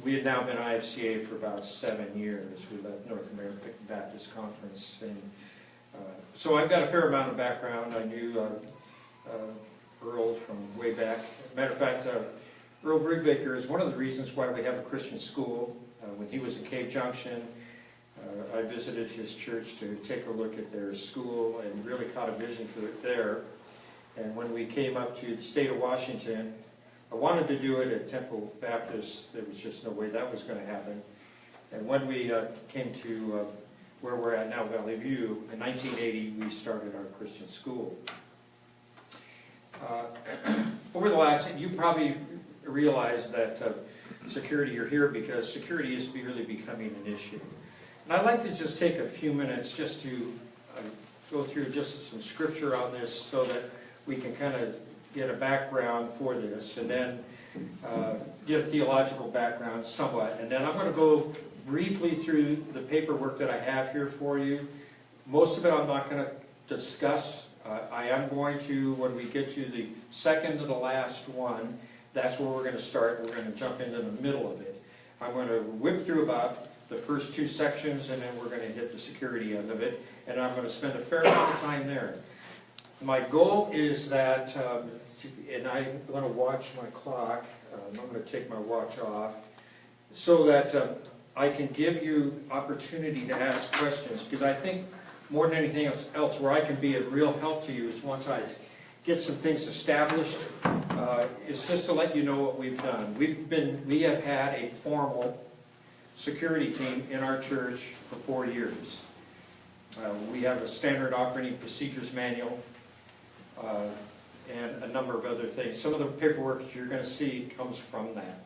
we had now been IFCA for about 7 years. We left North American Baptist Conference. And so I've got a fair amount of background. I knew Earl from way back. Matter of fact, Earl Brigbaker is one of the reasons why we have a Christian school. When he was in Cave Junction, I visited his church to take a look at their school and really caught a vision for it there. And when we came up to the state of Washington, I wanted to do it at Temple Baptist. There was just no way that was going to happen. And when we came to where we're at now, Valley View, in 1980, we started our Christian school. Over the last, you probably realize that security, you're here because security is really becoming an issue. And I'd like to just take a few minutes just to go through just some scripture on this so that we can kind of get a background for this, and then get a theological background somewhat. And then I'm going to go briefly through the paperwork that I have here for you. Most of it I'm not going to discuss. I am going to, when we get to the second to the last one, that's where we're going to start. We're going to jump into the middle of it. I'm going to whip through about the first 2 sections, and then we're going to hit the security end of it, and I'm going to spend a fair amount of time there. My goal is that, and I'm going to watch my clock, I'm going to take my watch off, so that I can give you opportunity to ask questions, because I think more than anything else where I can be a real help to you is once I get some things established, it's just to let you know what we've done. We have had a formal security team in our church for 4 years. We have a standard operating procedures manual, and a number of other things. Some of the paperwork you're going to see comes from that.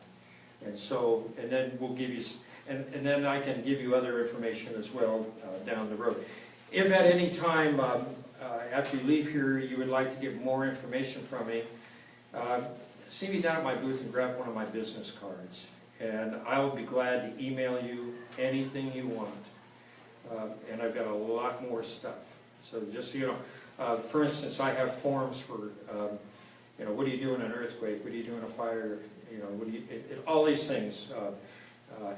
And so, and then we'll give you, and then I can give you other information as well down the road. If at any time after you leave here you would like to get more information from me, see me down at my booth and grab one of my business cards. And I will be glad to email you anything you want. And I've got a lot more stuff. So just so you know, for instance, I have forms for, you know, what do you do in an earthquake? What do you do in a fire? You know, what do you, all these things,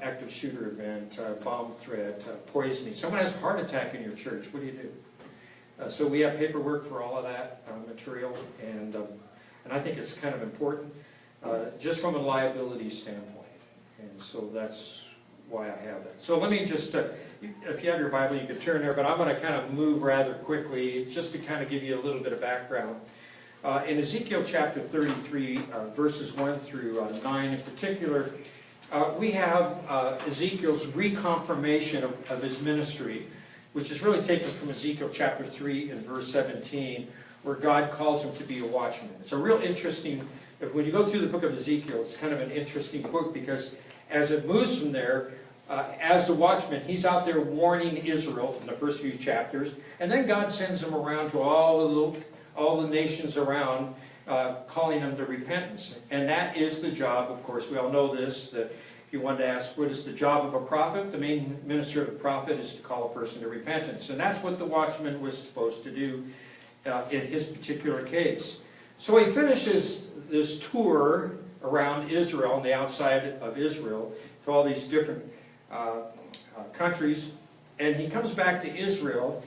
active shooter event, bomb threat, poisoning. Someone has a heart attack in your church. What do you do? So we have paperwork for all of that material, and I think it's kind of important, just from a liability standpoint. And so that's why I have that. So let me just, if you have your Bible, you can turn there, but I'm going to kind of move rather quickly just to kind of give you a little bit of background. In Ezekiel chapter 33, verses 1 through 9 in particular, we have Ezekiel's reconfirmation of his ministry, which is really taken from Ezekiel chapter 3 and verse 17, where God calls him to be a watchman. It's a real interesting, when you go through the book of Ezekiel, it's kind of an interesting book, because as it moves from there, as the watchman, he's out there warning Israel in the first few chapters, and then God sends him around to all the nations around, calling them to repentance. And that is the job, of course, we all know this, that if you wanted to ask what is the job of a prophet, the main ministry of a prophet is to call a person to repentance. And that's what the watchman was supposed to do in his particular case. So he finishes this tour around Israel and the outside of Israel to all these different countries, and he comes back to Israel,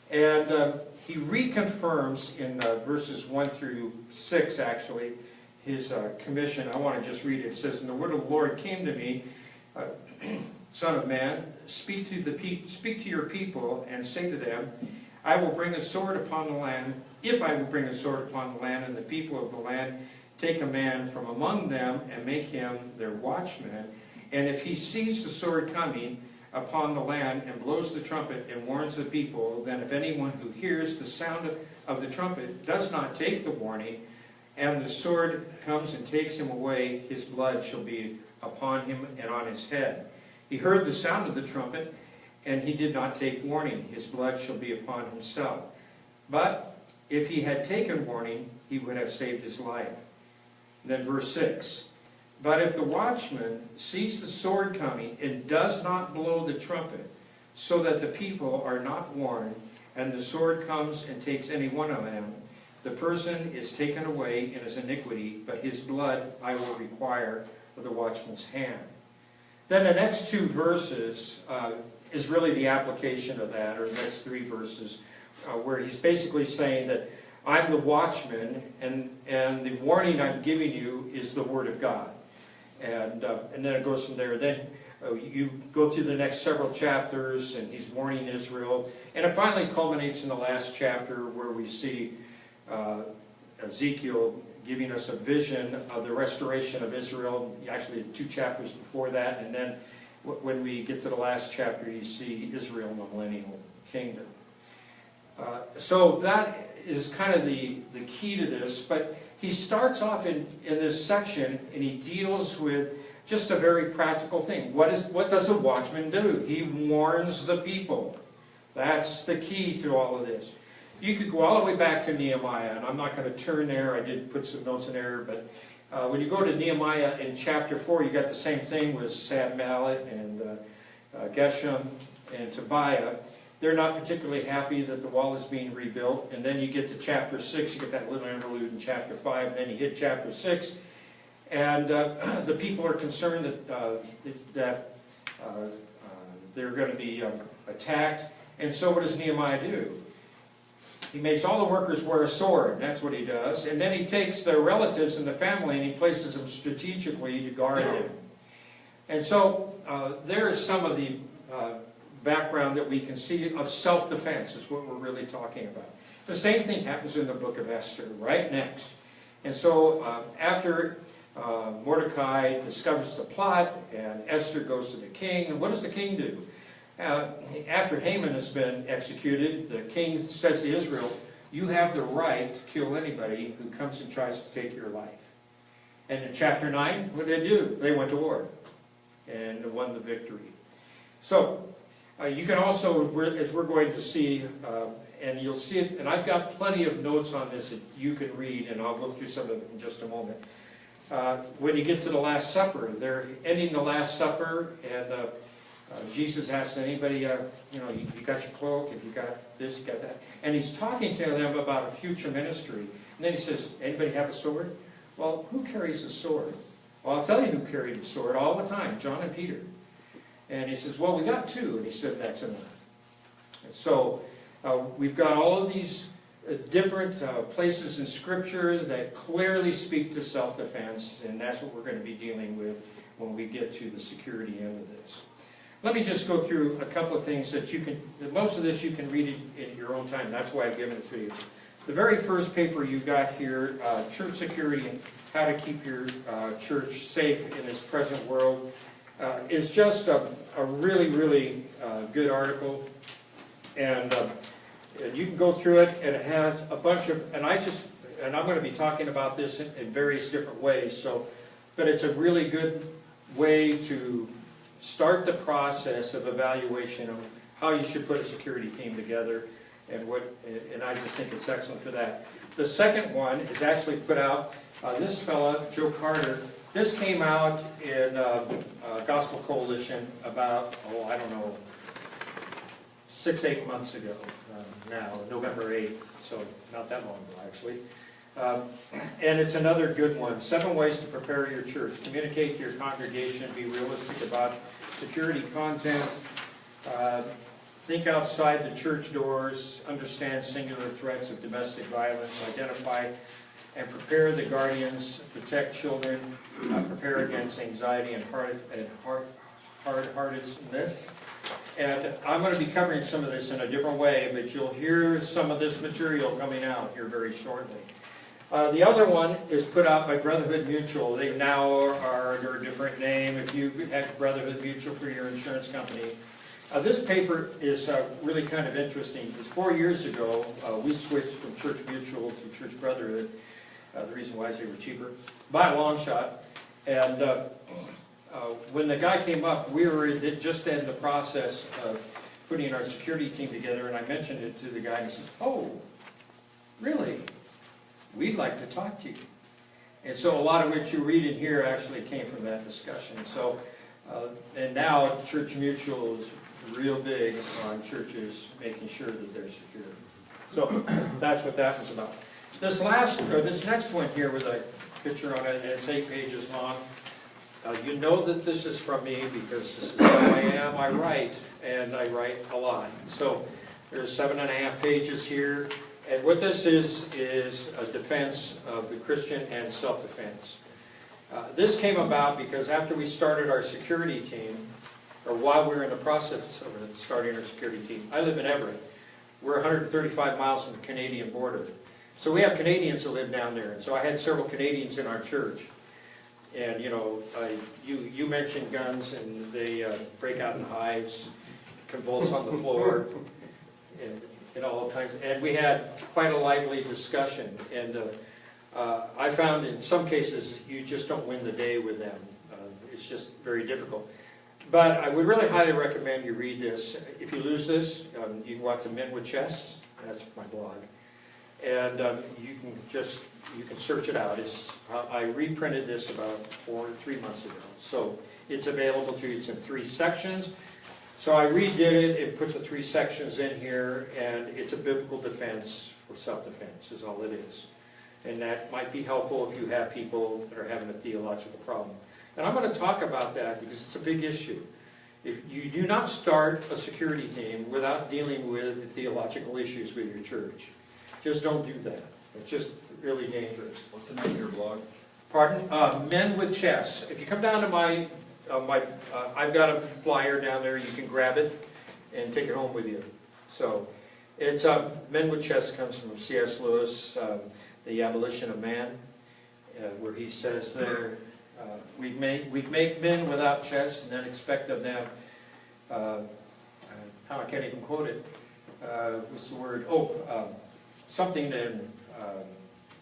and he reconfirms in verses 1 through 6 actually his commission. I want to just read it. It says, "And the word of the Lord came to me, Son of man, speak to your people and say to them, I will bring a sword upon the land. If I will bring a sword upon the land, and the people of the land take a man from among them and make him their watchman, and if he sees the sword coming upon the land and blows the trumpet and warns the people, then if anyone who hears the sound of the trumpet does not take the warning, and the sword comes and takes him away, his blood shall be upon him and on his head. He heard the sound of the trumpet, and he did not take warning. His blood shall be upon himself. But if he had taken warning, he would have saved his life." And then verse 6. "But if the watchman sees the sword coming and does not blow the trumpet, so that the people are not warned, and the sword comes and takes any one of them, the person is taken away in his iniquity, but his blood I will require of the watchman's hand. Then the next two verses is really the application of that, or the next three verses, where he's basically saying that I'm the watchman, and the warning I'm giving you is the Word of God. And then it goes from there. Then you go through the next several chapters, and he's warning Israel. And it finally culminates in the last chapter where we see Ezekiel giving us a vision of the restoration of Israel, actually 2 chapters before that. And then when we get to the last chapter, you see Israel in the millennial kingdom. So that is kind of the key to this. But he starts off in this section, and he deals with just a very practical thing. What does a watchman do? He warns the people. That's the key to all of this. You could go all the way back to Nehemiah, and I'm not going to turn there. I did put some notes in there, but when you go to Nehemiah in chapter 4, you got the same thing with Sanballat and Geshem and Tobiah. They're not particularly happy that the wall is being rebuilt. And then you get to chapter 6, you get that little interlude in chapter 5, and then you hit chapter 6. And the people are concerned that they're going to be attacked. And so what does Nehemiah do? He makes all the workers wear a sword. That's what he does. And then he takes their relatives and the family and he places them strategically to guard them. And so there is some of the background that we can see of self-defense is what we're really talking about. The same thing happens in the book of Esther, right next. And so after Mordecai discovers the plot and Esther goes to the king, and what does the king do? After Haman has been executed, the king says to Israel, you have the right to kill anybody who comes and tries to take your life. And in chapter 9, what did they do? They went to war and won the victory. So, you can also, as we're going to see, and you'll see it, and I've got plenty of notes on this that you can read, and I'll go through some of them in just a moment. When you get to the Last Supper, they're ending the Last Supper, and Jesus asks anybody, you got your cloak, if you got this, you got that. And he's talking to them about a future ministry. And then he says, anybody have a sword? Well, who carries a sword? Well, I'll tell you who carried a sword all the time, John and Peter. And he says, well, we got 2. And he said, that's enough. And so we've got all of these different places in Scripture that clearly speak to self-defense, and that's what we're going to be dealing with when we get to the security end of this. Let me just go through a couple of things that you can, most of this you can read in your own time. That's why I've given it to you. The very first paper you got here, Church Security and How to Keep Your Church Safe in This Present World, is just a really, really good article. And you can go through it, and it has a bunch of, and I'm going to be talking about this in various different ways, so, but it's a really good way to start the process of evaluation of how you should put a security team together, and I just think it's excellent for that. The second one is actually put out, this fella, Joe Carter, this came out in Gospel Coalition about, I don't know, 6-8 months ago now, November 8th, so not that long ago actually. And it's another good one. 7 ways to prepare your church. Communicate to your congregation. Be realistic about security content. Think outside the church doors. Understand singular threats of domestic violence. Identify and prepare the guardians. Protect children. Prepare against anxiety and hard-heartedness. And I'm going to be covering some of this in a different way, but you'll hear some of this material coming out here very shortly. The other one is put out by Brotherhood Mutual. They now are under a different name. If you have Brotherhood Mutual for your insurance company. This paper is really kind of interesting because 4 years ago we switched from Church Mutual to Church Brotherhood. The reason why is they were cheaper, by a long shot. And when the guy came up, we were just in the process of putting our security team together, and I mentioned it to the guy, and he says, oh, really? We'd like to talk to you. And so a lot of what you read in here actually came from that discussion. So, and now Church Mutual is real big on churches making sure that they're secure. So that's what that was about. This next one here with a picture on it, and it's 8 pages long. You know that this is from me because this is how I am. I write, and I write a lot. So there's 7.5 pages here. And what this is a defense of the Christian and self-defense. This came about because after we started our security team, or while we were in the process of starting our security team, I live in Everett. We're 135 miles from the Canadian border. So we have Canadians that live down there. And so I had several Canadians in our church. And, you know, you mentioned guns, and they break out in hives, convulse on the floor, and all kinds. And we had quite a lively discussion. And I found in some cases you just don't win the day with them. It's just very difficult. But I would really highly recommend you read this. If you lose this, you can go out to Men with Chests. That's my blog. And you can search it out. I reprinted this about 3 months ago. So it's available to you. It's in 3 sections. So I redid it and put the 3 sections in here, and it's a biblical defense for self-defense is all it is. And that might be helpful if you have people that are having a theological problem. And I'm going to talk about that because it's a big issue. If you do not start a security team without dealing with the theological issues with your church, just don't do that. It's just really dangerous. What's the name of your blog? Pardon? Men with Chests. If you come down to my, I've got a flyer down there. You can grab it and take it home with you. So it's Men with Chests comes from C.S. Lewis, The Abolition of Man, where he says there, we make men without chests and then expect of them, I can't even quote it. What's the word? Something in,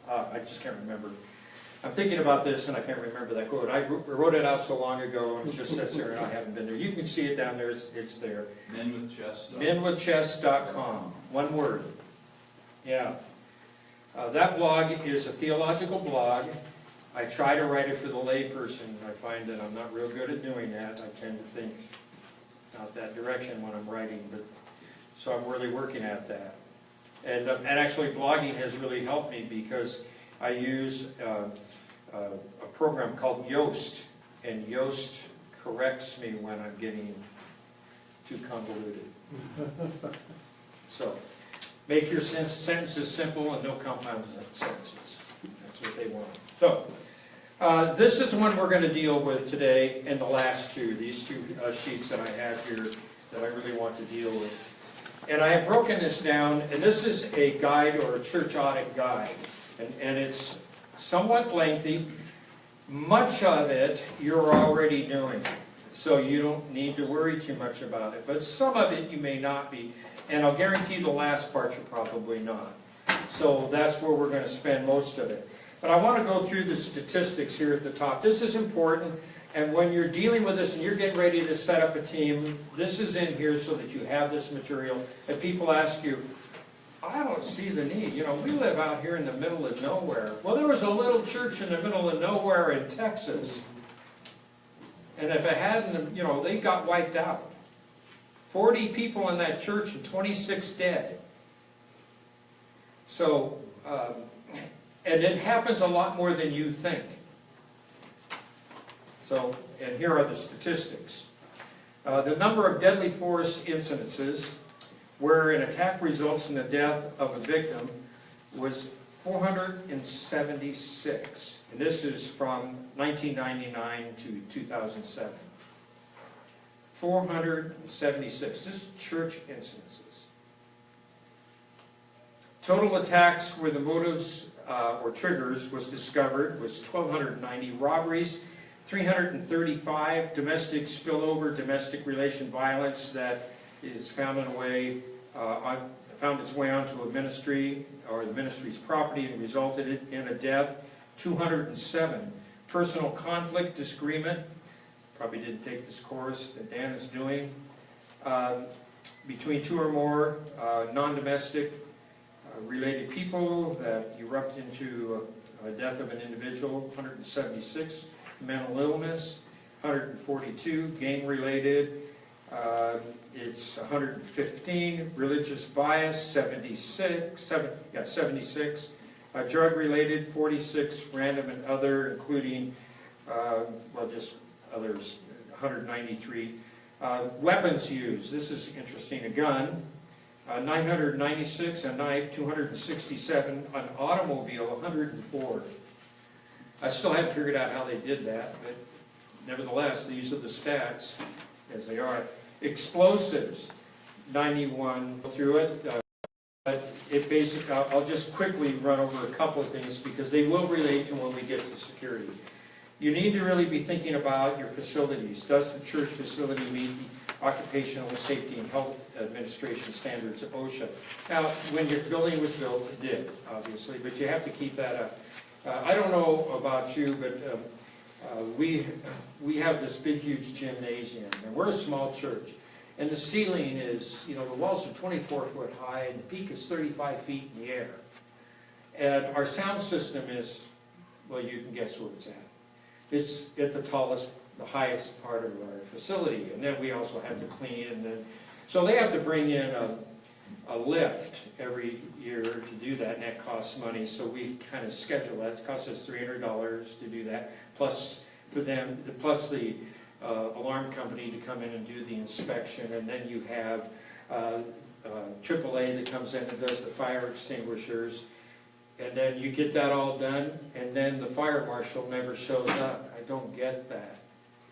I just can't remember. I'm thinking about this and I can't remember that quote. I wrote it out so long ago and it just sits there and I haven't been there. You can see it down there, it's there. menwithchests.com. One word. Yeah. That blog is a theological blog. I try to write it for the layperson. I find that I'm not real good at doing that. I tend to think out that direction when I'm writing, but so I'm really working at that. And actually blogging has really helped me because I use a program called Yoast, and Yoast corrects me when I'm getting too convoluted. So make your sentences simple and no compound sentences. That's what they want. So this is the one we're going to deal with today, and the last two, these 2 sheets that I have here that I really want to deal with. And I have broken this down, and this is a guide or a church audit guide. And it's somewhat lengthy. Much of it you're already doing, so you don't need to worry too much about it. But some of it you may not be, and I'll guarantee the last part you're probably not. So that's where we're going to spend most of it. But I want to go through the statistics here at the top. This is important, and when you're dealing with this and you're getting ready to set up a team, this is in here so that you have this material. If people ask you, I don't see the need. You know, we live out here in the middle of nowhere. Well, there was a little church in the middle of nowhere in Texas, and if it hadn't, you know, they got wiped out. 40 people in that church and 26 dead. So, and it happens a lot more than you think. So, and here are the statistics. The number of deadly force incidences where an attack results in the death of a victim was 476. And this is from 1999 to 2007. 476. This is church incidences. Total attacks where the motives or triggers was discovered was 1,290 robberies, 335 domestic spillover, domestic relation violence that is found its way onto a ministry or the ministry's property and resulted in a death. 207 personal conflict, disagreement. Probably didn't take this course that Dan is doing. Between 2 or more non-domestic related people that erupt into a death of an individual. 176 mental illness. 142 gang-related. It's 115 religious bias. 76. Drug-related. 46 random and other, including just others 193. Weapons used, this is interesting, a gun, 996, a knife 267, an automobile 104. I still haven't figured out how they did that, but nevertheless, these are the stats as they are. Explosives, 91 through it. But it basically, I'll just quickly run over a couple of things because they will relate to when we get to security. You need to really be thinking about your facilities. Does the church facility meet the Occupational Safety and Health Administration standards of OSHA? Now, when your building was built, it did, obviously, but you have to keep that up. I don't know about you, but we have this big, huge gymnasium, and we're a small church. And the ceiling is, the walls are 24 foot high, and the peak is 35 feet in the air. And our sound system is, well, you can guess where it's at. It's at the tallest, the highest part of our facility. And then we also have to clean, and then, so they have to bring in a lift every year to do that, and that costs money. So we kind of schedule that. It costs us $300 to do that, plus for them, plus the alarm company to come in and do the inspection, and then you have AAA that comes in and does the fire extinguishers, and then you get that all done, and then the fire marshal never shows up. I don't get that.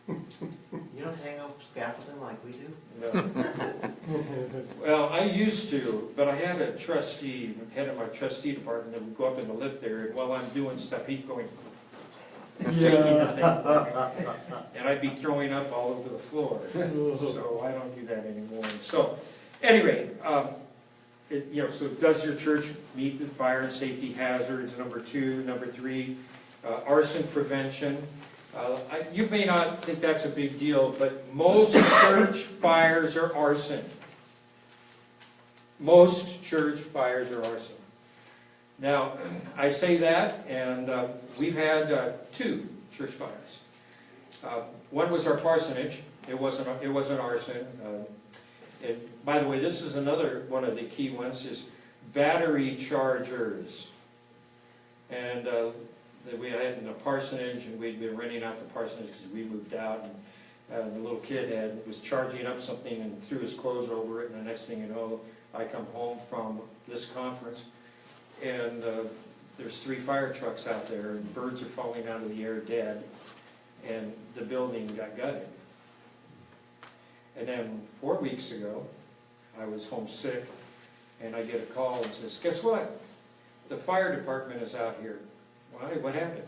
You don't hang off scaffolding like we do? No. Well, I used to, but I had a trustee, head of my trustee department, that would go up in the lift there, and while I'm doing stuff, he'd go in, shaking the thing, and I'd be throwing up all over the floor. So I don't do that anymore. So, anyway, so does your church meet the fire and safety hazards? Number 2, number 3, arson prevention. You may not think that's a big deal, but most church fires are arson. Most church fires are arson. Now, I say that, and we've had 2 church fires. One was our parsonage. It wasn't arson. And by the way, this is another one of the key ones, is battery chargers. And we had in a parsonage, and we'd been renting out the parsonage because we moved out, and the little kid was charging up something and threw his clothes over it, and the next thing you know, I come home from this conference, and there's 3 fire trucks out there, and birds are falling out of the air dead, and the building got gutted. And then 4 weeks ago, I was homesick, and I get a call and says, guess what? The fire department is out here. Why? What happened?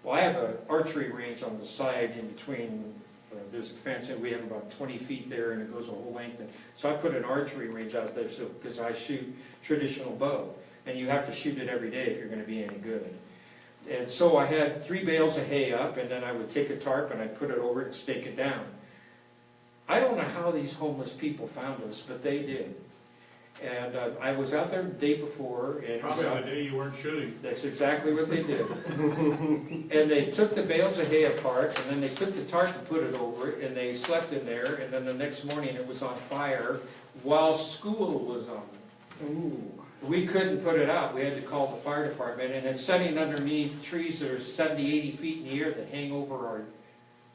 Well, I have an archery range on the side in between, there's a fence, and we have about 20 feet there, and it goes a whole length. So I put an archery range out there because I shoot traditional bow, and you have to shoot it every day if you're going to be any good. And so I had 3 bales of hay up, and then I would take a tarp and I'd put it over it and stake it down. I don't know how these homeless people found us, but they did. And I was out there the day before. And probably the day you weren't shooting. That's exactly what they did. And they took the bales of hay apart, and then they took the tarp and put it over it, and they slept in there, and then the next morning it was on fire while school was on. Ooh. We couldn't put it out. We had to call the fire department, and it's sitting underneath trees that are 70, 80 feet in the air that hang over our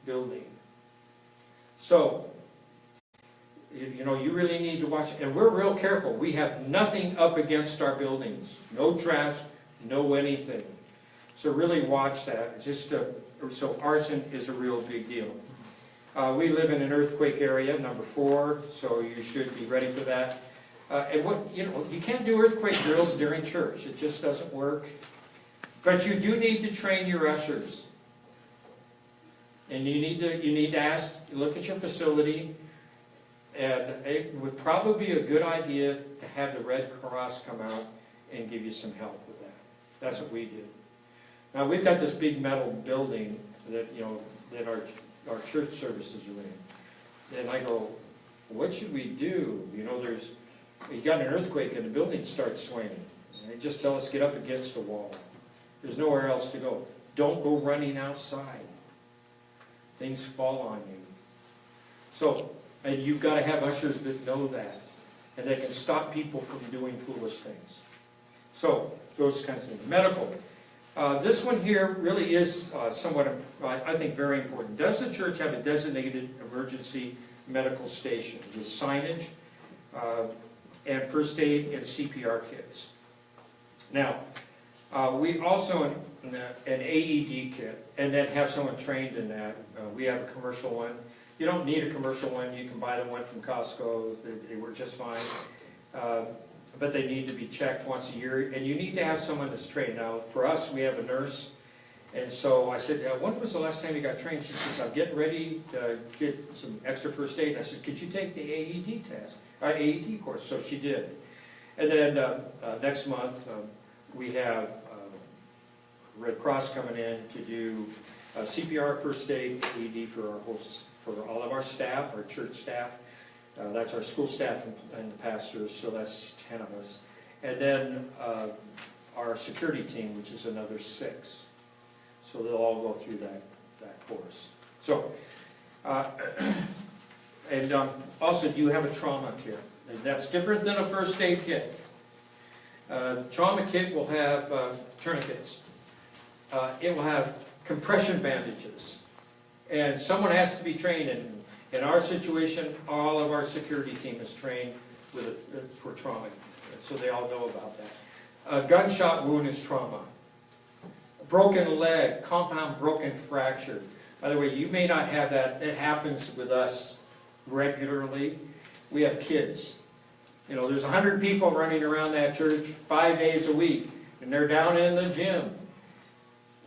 building. So, you really need to watch it. And we're real careful. We have nothing up against our buildings. No trash, no anything. So really watch that. So arson is a real big deal. We live in an earthquake area, number 4, so you should be ready for that. You can't do earthquake drills during church. It just doesn't work. But you do need to train your ushers. And you need to look at your facility. And it would probably be a good idea to have the Red Cross come out and give you some help with that. That's what we did. Now we've got this big metal building that that our church services are in. And I go, what should we do? You got an earthquake and the building starts swinging. And they just tell us get up against a wall. There's nowhere else to go. Don't go running outside. Things fall on you. So. And you've got to have ushers that know that. And they can stop people from doing foolish things. So, those kinds of things. Medical. This one here really is somewhat, I think, very important. Does the church have a designated emergency medical station with signage and first aid and CPR kits? Now, we also an AED kit, and then have someone trained in that. We have a commercial one. You don't need a commercial one. You can buy the one from Costco. They work just fine. But they need to be checked once a year, and you need to have someone that's trained. Now, for us, we have a nurse, and so I said, when was the last time you got trained? She says, I'm getting ready to get some extra first aid. I said, could you take the AED test, AED course? So she did. And then next month, we have Red Cross coming in to do CPR, first aid, AED for all of our staff, our church staff. That's our school staff and the pastors, so that's 10 of us. And then our security team, which is another 6. So they'll all go through that course. So, and also, do you have a trauma kit? And that's different than a first aid kit. Trauma kit will have tourniquets. It will have compression bandages. And someone has to be trained in our situation. All of our security team is trained for trauma, so they all know about that. A gunshot wound is trauma. A broken leg, compound broken fracture. By the way, you may not have that. It happens with us regularly. We have kids. You know, there's 100 people running around that church 5 days a week, and they're down in the gym.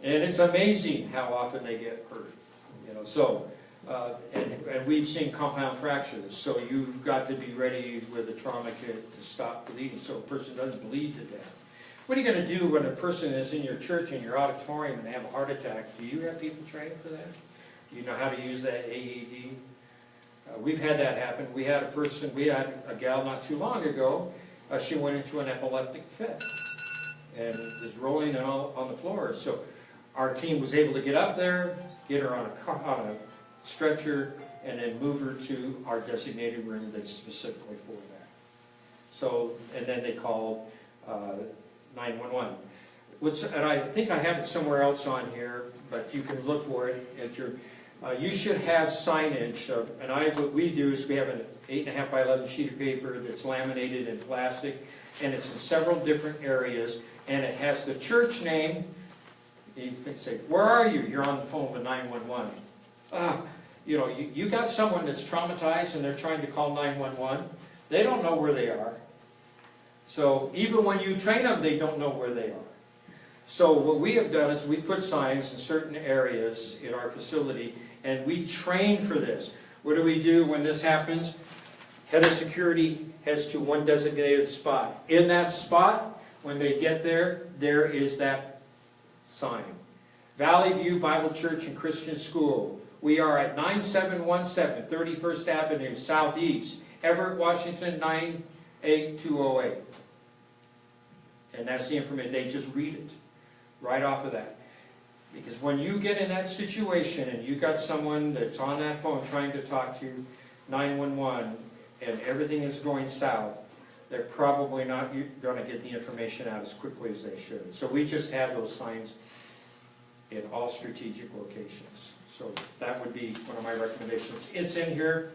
And it's amazing how often they get hurt. You know, so. And we've seen compound fractures, so you've got to be ready with a trauma kit to stop bleeding so a person doesn't bleed to death. What are you going to do when a person is in your church, in your auditorium, and they have a heart attack? Do you have people trained for that? Do you know how to use that AED? We've had that happen. We had a gal not too long ago, she went into an epileptic fit and is rolling on the floor. So our team was able to get up there, get her on a stretcher, and then move her to our designated room that's specifically for that. So, and then they called 911. And I think I have it somewhere else on here, but you can look for it at your. You should have signage. What we do is we have an 8.5 by 11 sheet of paper that's laminated in plastic, and it's in several different areas, and it has the church name. You can say, "Where are you?" You're on the phone with 911. You know, you got someone that's traumatized and they're trying to call 911. They don't know where they are. So even when you train them, they don't know where they are. So what we have done is we put signs in certain areas in our facility, and we train for this. What do we do when this happens? Head of security heads to one designated spot. In that spot, when they get there, there is that sign. Valley View Bible Church and Christian School. We are at 9717 31st Avenue Southeast, Everett, Washington 98208. And that's the information. They just read it right off of that. Because when you get in that situation and you got someone that's on that phone trying to talk to 911 and everything is going south, they're probably not going to get the information out as quickly as they should. So we just have those signs in all strategic locations. So that would be one of my recommendations. It's in here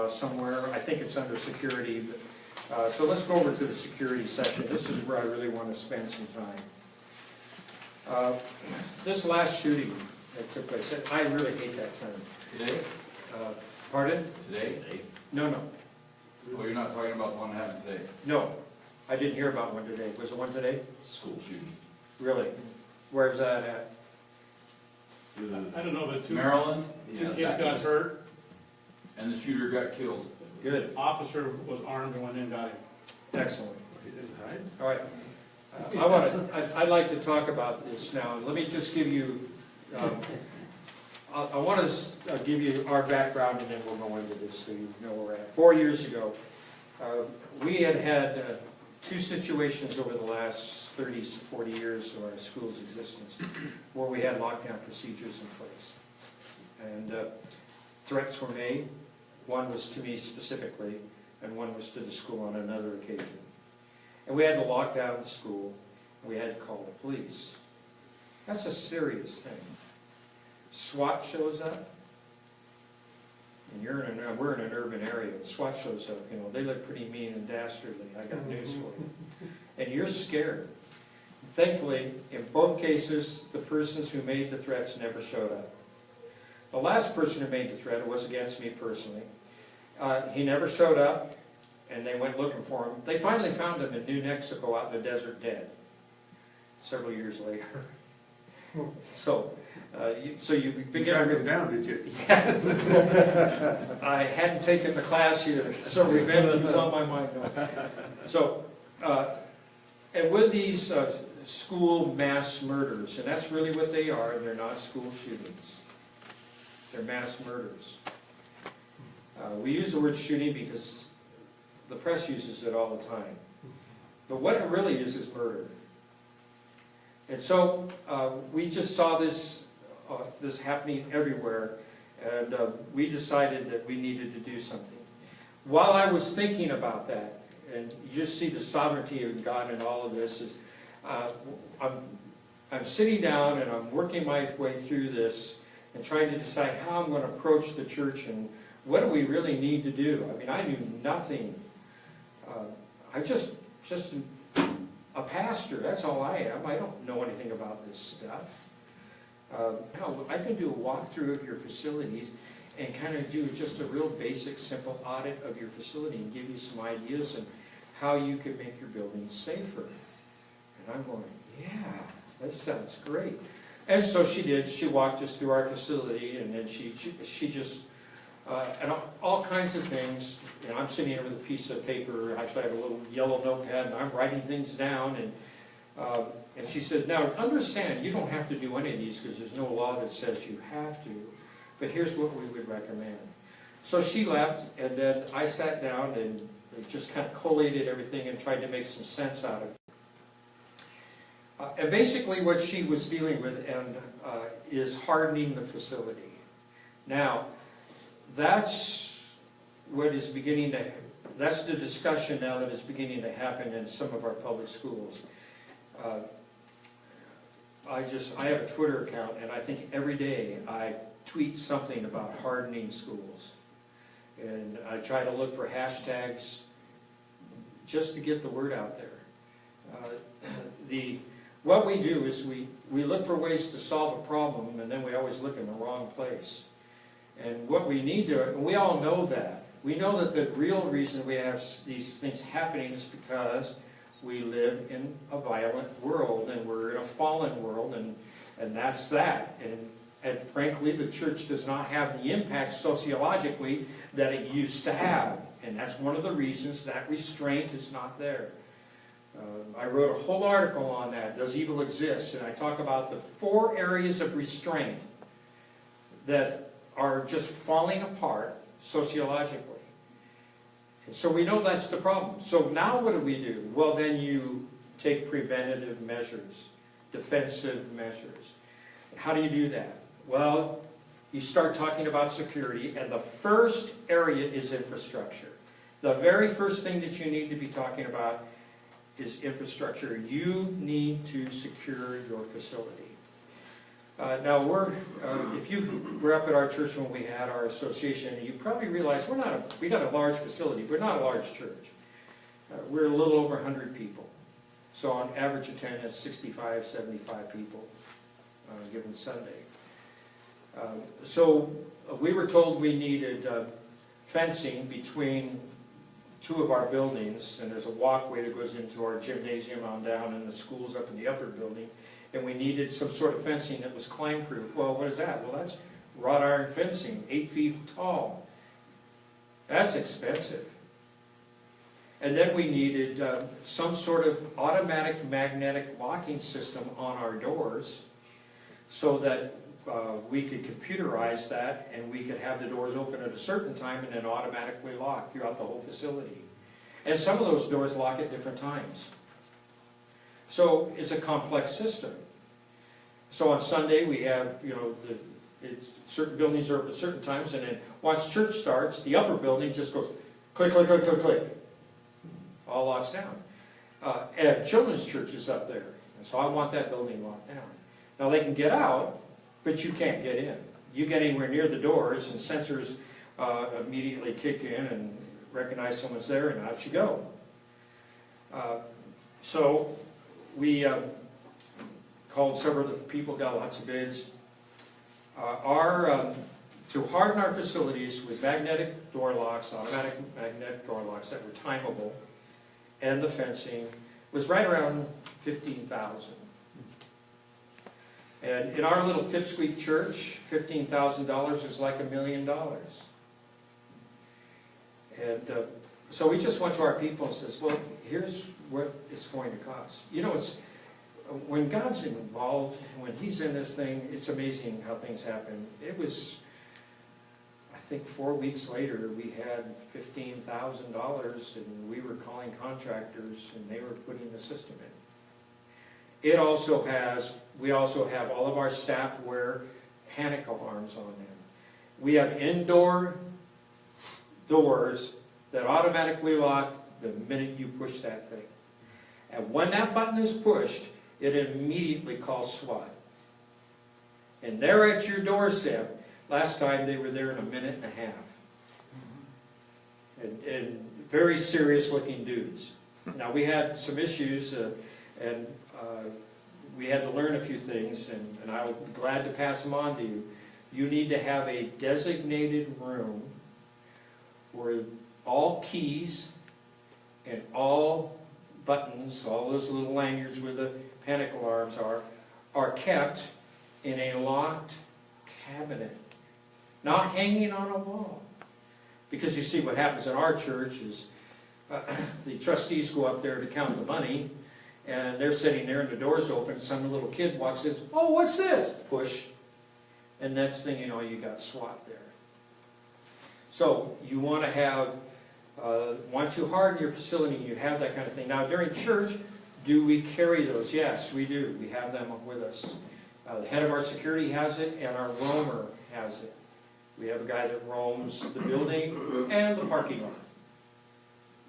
somewhere. I think it's under security. But, so let's go over to the security section. This is where I really want to spend some time. This last shooting that took place, I really hate that term. Today? Pardon? Today? No. Oh, you're not talking about the one that happened today? No. I didn't hear about one today. Was it one today? School shooting. Really? Where's that at? I don't know, but two Maryland? kids got hurt. And the shooter got killed. Good. Officer was armed and went in and got him. Excellent. He didn't hide? All right. I'd like to talk about this now. Let me just give you, I want to give you our background, and then we'll go into this so you know where we're at. 4 years ago, we had 2 situations over the last 30, 40 years of our school's existence where we had lockdown procedures in place. And threats were made. One was to me specifically, and one was to the school on another occasion. And we had to lock down the school, and we had to call the police. That's a serious thing. SWAT shows up, and we're in an urban area, and SWAT shows up, you know, they look pretty mean and dastardly, I got news for you. And you're scared. Thankfully, in both cases, the persons who made the threats never showed up. The last person who made the threat, it was against me personally, he never showed up, and they went looking for him. They finally found him in New Mexico out in the desert dead, several years later. So you begin to... tracked him down, did you? Yeah. I hadn't taken the class here, so revenge was on my mind. No. So, and with these school mass murders, and that's really what they are, they're not school shootings. They're mass murders. We use the word shooting because the press uses it all the time. But what it really is murder. And so we just saw this happening everywhere, and we decided that we needed to do something. While I was thinking about that, and you just see the sovereignty of God in all of this, is I'm sitting down and I'm working my way through this and trying to decide how I'm going to approach the church and what do we really need to do. I mean, I knew nothing. I just a pastor, that's all I am. I don't know anything about this stuff. No, I can do a walkthrough of your facilities and kind of do just a real basic, simple audit of your facility and give you some ideas on how you could make your buildings safer. And I'm going, yeah, that sounds great. And so she did. She walked us through our facility, and then she just, and all kinds of things. And I'm sitting here with a piece of paper. Actually, I have a little yellow notepad, and I'm writing things down. And she said, now understand, you don't have to do any of these because there's no law that says you have to. But here's what we would recommend. So she left, and then I sat down and just kind of collated everything and tried to make some sense out of it. And basically what she was dealing with is hardening the facility. Now, that's what is beginning to, that's the discussion now that is beginning to happen in some of our public schools. I have a Twitter account, and I think every day I tweet something about hardening schools. And I try to look for hashtags just to get the word out there. What we do is we look for ways to solve a problem, and then we always look in the wrong place. And what we need to, and we all know that. We know that the real reason we have these things happening is because we live in a violent world, and we're in a fallen world, and that's that. And frankly, the church does not have the impact sociologically that it used to have. And that's one of the reasons that restraint is not there. I wrote a whole article on that, Does Evil Exist? And I talk about the 4 areas of restraint that are just falling apart sociologically. And so we know that's the problem. So now what do? Well, then you take preventative measures, defensive measures. How do you do that? Well, you start talking about security, and the first area is infrastructure. The very first thing that you need to be talking about is infrastructure. You need to secure your facility. Now, if you were up at our church when we had our association, you probably realize we got a large facility. We're not a large church. We're a little over 100 people. So on average attendance, 65, 75 people on a given Sunday. So we were told we needed fencing between 2 of our buildings, and there's a walkway that goes into our gymnasium on down, and the school's up in the upper building, and we needed some sort of fencing that was climb-proof. Well, what is that? Well, that's wrought iron fencing, 8 feet tall. That's expensive. And then we needed some sort of automatic magnetic locking system on our doors so that we could computerize that, and we could have the doors open at a certain time and then automatically lock throughout the whole facility. And some of those doors lock at different times. So it's a complex system. So on Sunday we have, certain buildings are open at certain times, and then once church starts, the upper building just goes click, click, click, click, click. All locks down. And children's church is up there, and so I want that building locked down. Now, they can get out, but you can't get in. You get anywhere near the doors, and sensors immediately kick in and recognize someone's there, and out you go. So we called several people, got lots of bids. To harden our facilities with magnetic door locks, automatic magnetic door locks that were timeable, and the fencing was right around $15,000. And in our little pipsqueak church, $15,000 is like $1 million. And so we just went to our people and says, well, here's what it's going to cost. You know, when God's involved, when He's in this thing, it's amazing how things happen. It was, I think 4 weeks later, we had $15,000, and we were calling contractors, and they were putting the system in. It also has, we also have all of our staff wear panic alarms on them. We have indoor doors that automatically lock the minute you push that thing. And when that button is pushed, it immediately calls SWAT. And they're at your doorstep. Last time they were there in 1.5 minutes. And very serious looking dudes. Now we had some issues and we had to learn a few things, and I'm glad to pass them on to you. You need to have a designated room where all keys and all buttons, all those little lanyards where the panic alarms are kept in a locked cabinet, not hanging on a wall. Because you see what happens in our church is the trustees go up there to count the money, and they're sitting there and the door's open, and some little kid walks in and says, oh, what's this? Push. And next thing you know, you got SWAT there. So you want to have, once you harden your facility, you have that kind of thing. Now during church, do we carry those? Yes, we do. We have them with us. The head of our security has it, and our roamer has it. We have a guy that roams the building and the parking lot.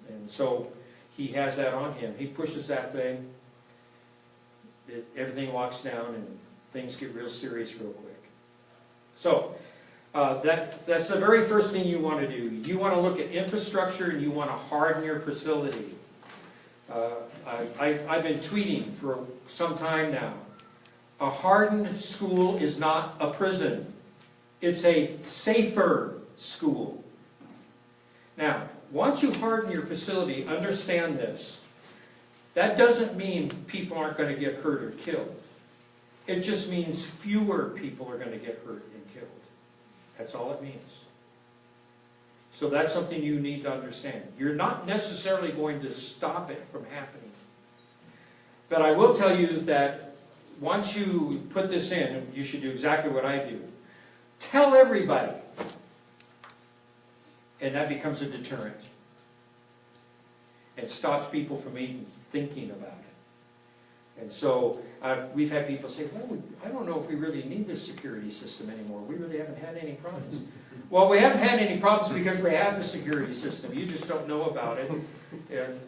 And so he has that on him. He pushes that thing, everything locks down, and things get real serious real quick. So that's the very first thing you want to do. You want to look at infrastructure, and you want to harden your facility. I've been tweeting for some time now. A hardened school is not a prison. It's a safer school. Now, once you harden your facility, understand this. That doesn't mean people aren't going to get hurt or killed. It just means fewer people are going to get hurt and killed. That's all it means. So that's something you need to understand. You're not necessarily going to stop it from happening. But I will tell you that once you put this in, you should do exactly what I do. Tell everybody. And that becomes a deterrent. It stops people from even thinking about it. And so we've had people say, well, I don't know if we really need this security system anymore. We really haven't had any problems. Well, we haven't had any problems because we have the security system. You just don't know about it,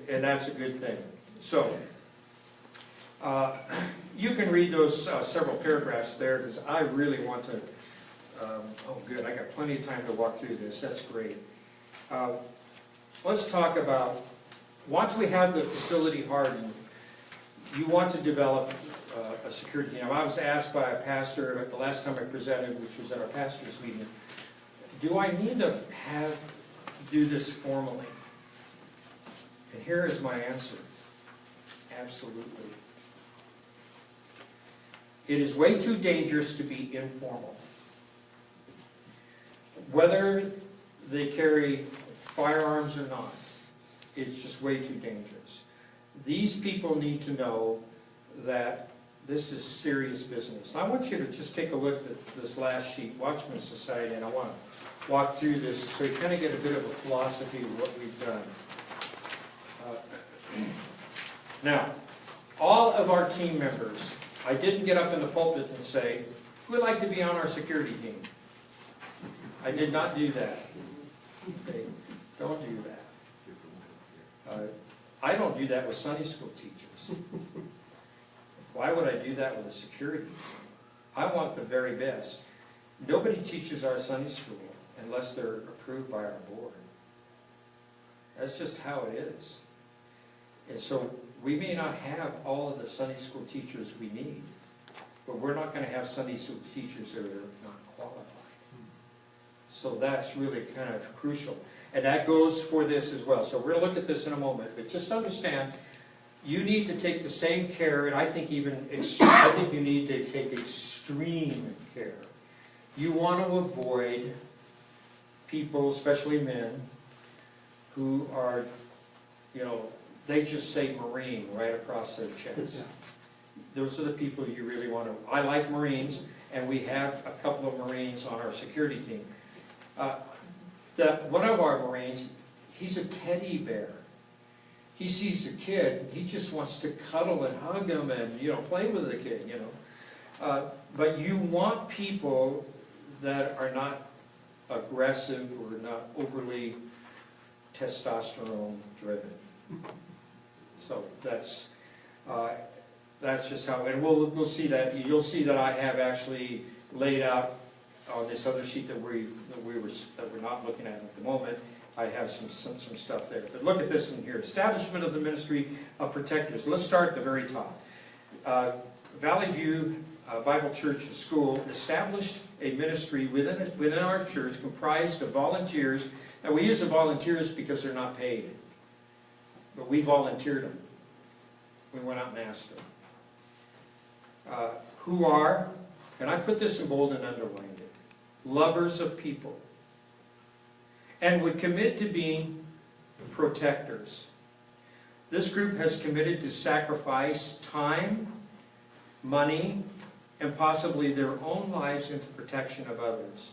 and that's a good thing. So you can read those several paragraphs there, because I really want to, oh good, I got plenty of time to walk through this. That's great. Let's talk about, once we have the facility hardened, you want to develop a security team. I was asked by a pastor the last time I presented, which was at our pastor's meeting, do I need to do this formally? And here is my answer. Absolutely. It is way too dangerous to be informal. Whether they carry firearms or not, it's just way too dangerous. These people need to know that this is serious business. And I want you to just take a look at this last sheet, Watchman Society, and I want to walk through this so you kind of get a bit of a philosophy of what we've done. Now, all of our team members, I didn't get up in the pulpit and say, who would like to be on our security team? I did not do that. Okay? Don't do that. I don't do that with Sunday school teachers. Why would I do that with a security? I want the very best. Nobody teaches our Sunday school unless they're approved by our board. That's just how it is. And so we may not have all of the Sunday school teachers we need, but we're not going to have Sunday school teachers that are not qualified. So that's really kind of crucial. And that goes for this as well. So we're going to look at this in a moment, but just understand, you need to take the same care, and I think you need to take extreme care. You want to avoid people, especially men, who are, they just say Marine right across their chest. Those are the people you really want to. I like Marines, and we have a couple of Marines on our security team. One of our Marines, he's a teddy bear. He sees a kid, he just wants to cuddle and hug him and play with the kid. But you want people that are not aggressive or not overly testosterone driven. So that's just how, and we'll see that. You'll see that I have actually laid out on this other sheet that we're not looking at the moment. I have some stuff there. But look at this one here: establishment of the ministry of protectors. Let's start at the very top. Valley View Bible Church and School established a ministry within our church comprised of volunteers. Now we use the volunteers because they're not paid, but we volunteered them. We went out and asked them. Who are, and I put this in bold and underlined it, lovers of people, and would commit to being protectors. This group has committed to sacrifice time, money, and possibly their own lives into protection of others.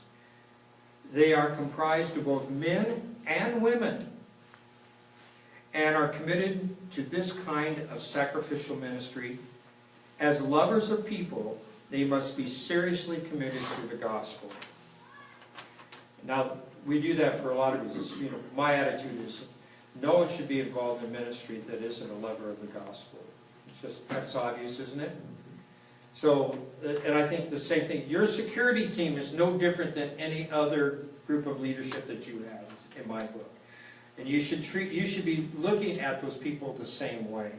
They are comprised of both men and women and are committed to this kind of sacrificial ministry. As lovers of people, they must be seriously committed to the gospel. Now, we do that for a lot of reasons. My attitude is no one should be involved in ministry that isn't a lover of the gospel. That's obvious, isn't it? So, and I think the same thing. Your security team is no different than any other group of leadership that you have, in my book. And you should be looking at those people the same way.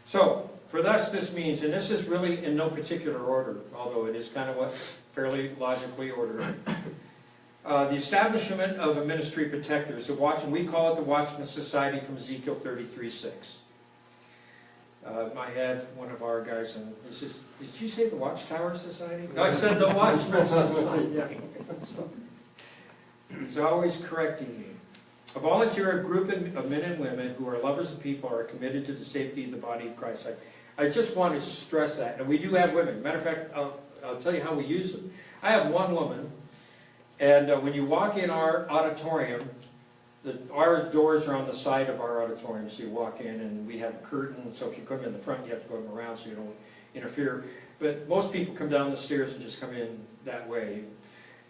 So, for us, this means, and this is really in no particular order, although it is kind of fairly logically ordered. The establishment of a ministry of protectors, and we call it the Watchman Society from Ezekiel 33:6. I had one of our guys, and he says, "Did you say the Watchtower Society?" No, I said the Watchman Society. He's always correcting me. A volunteer group of men and women who are lovers of people are committed to the safety of the body of Christ. I just want to stress that. And we do have women. Matter of fact, I'll tell you how we use them. I have one woman, and when you walk in our auditorium, our doors are on the side of our auditorium, so you walk in, and we have a curtain, so if you come in the front, you have to go around so you don't interfere. But most people come down the stairs and just come in that way.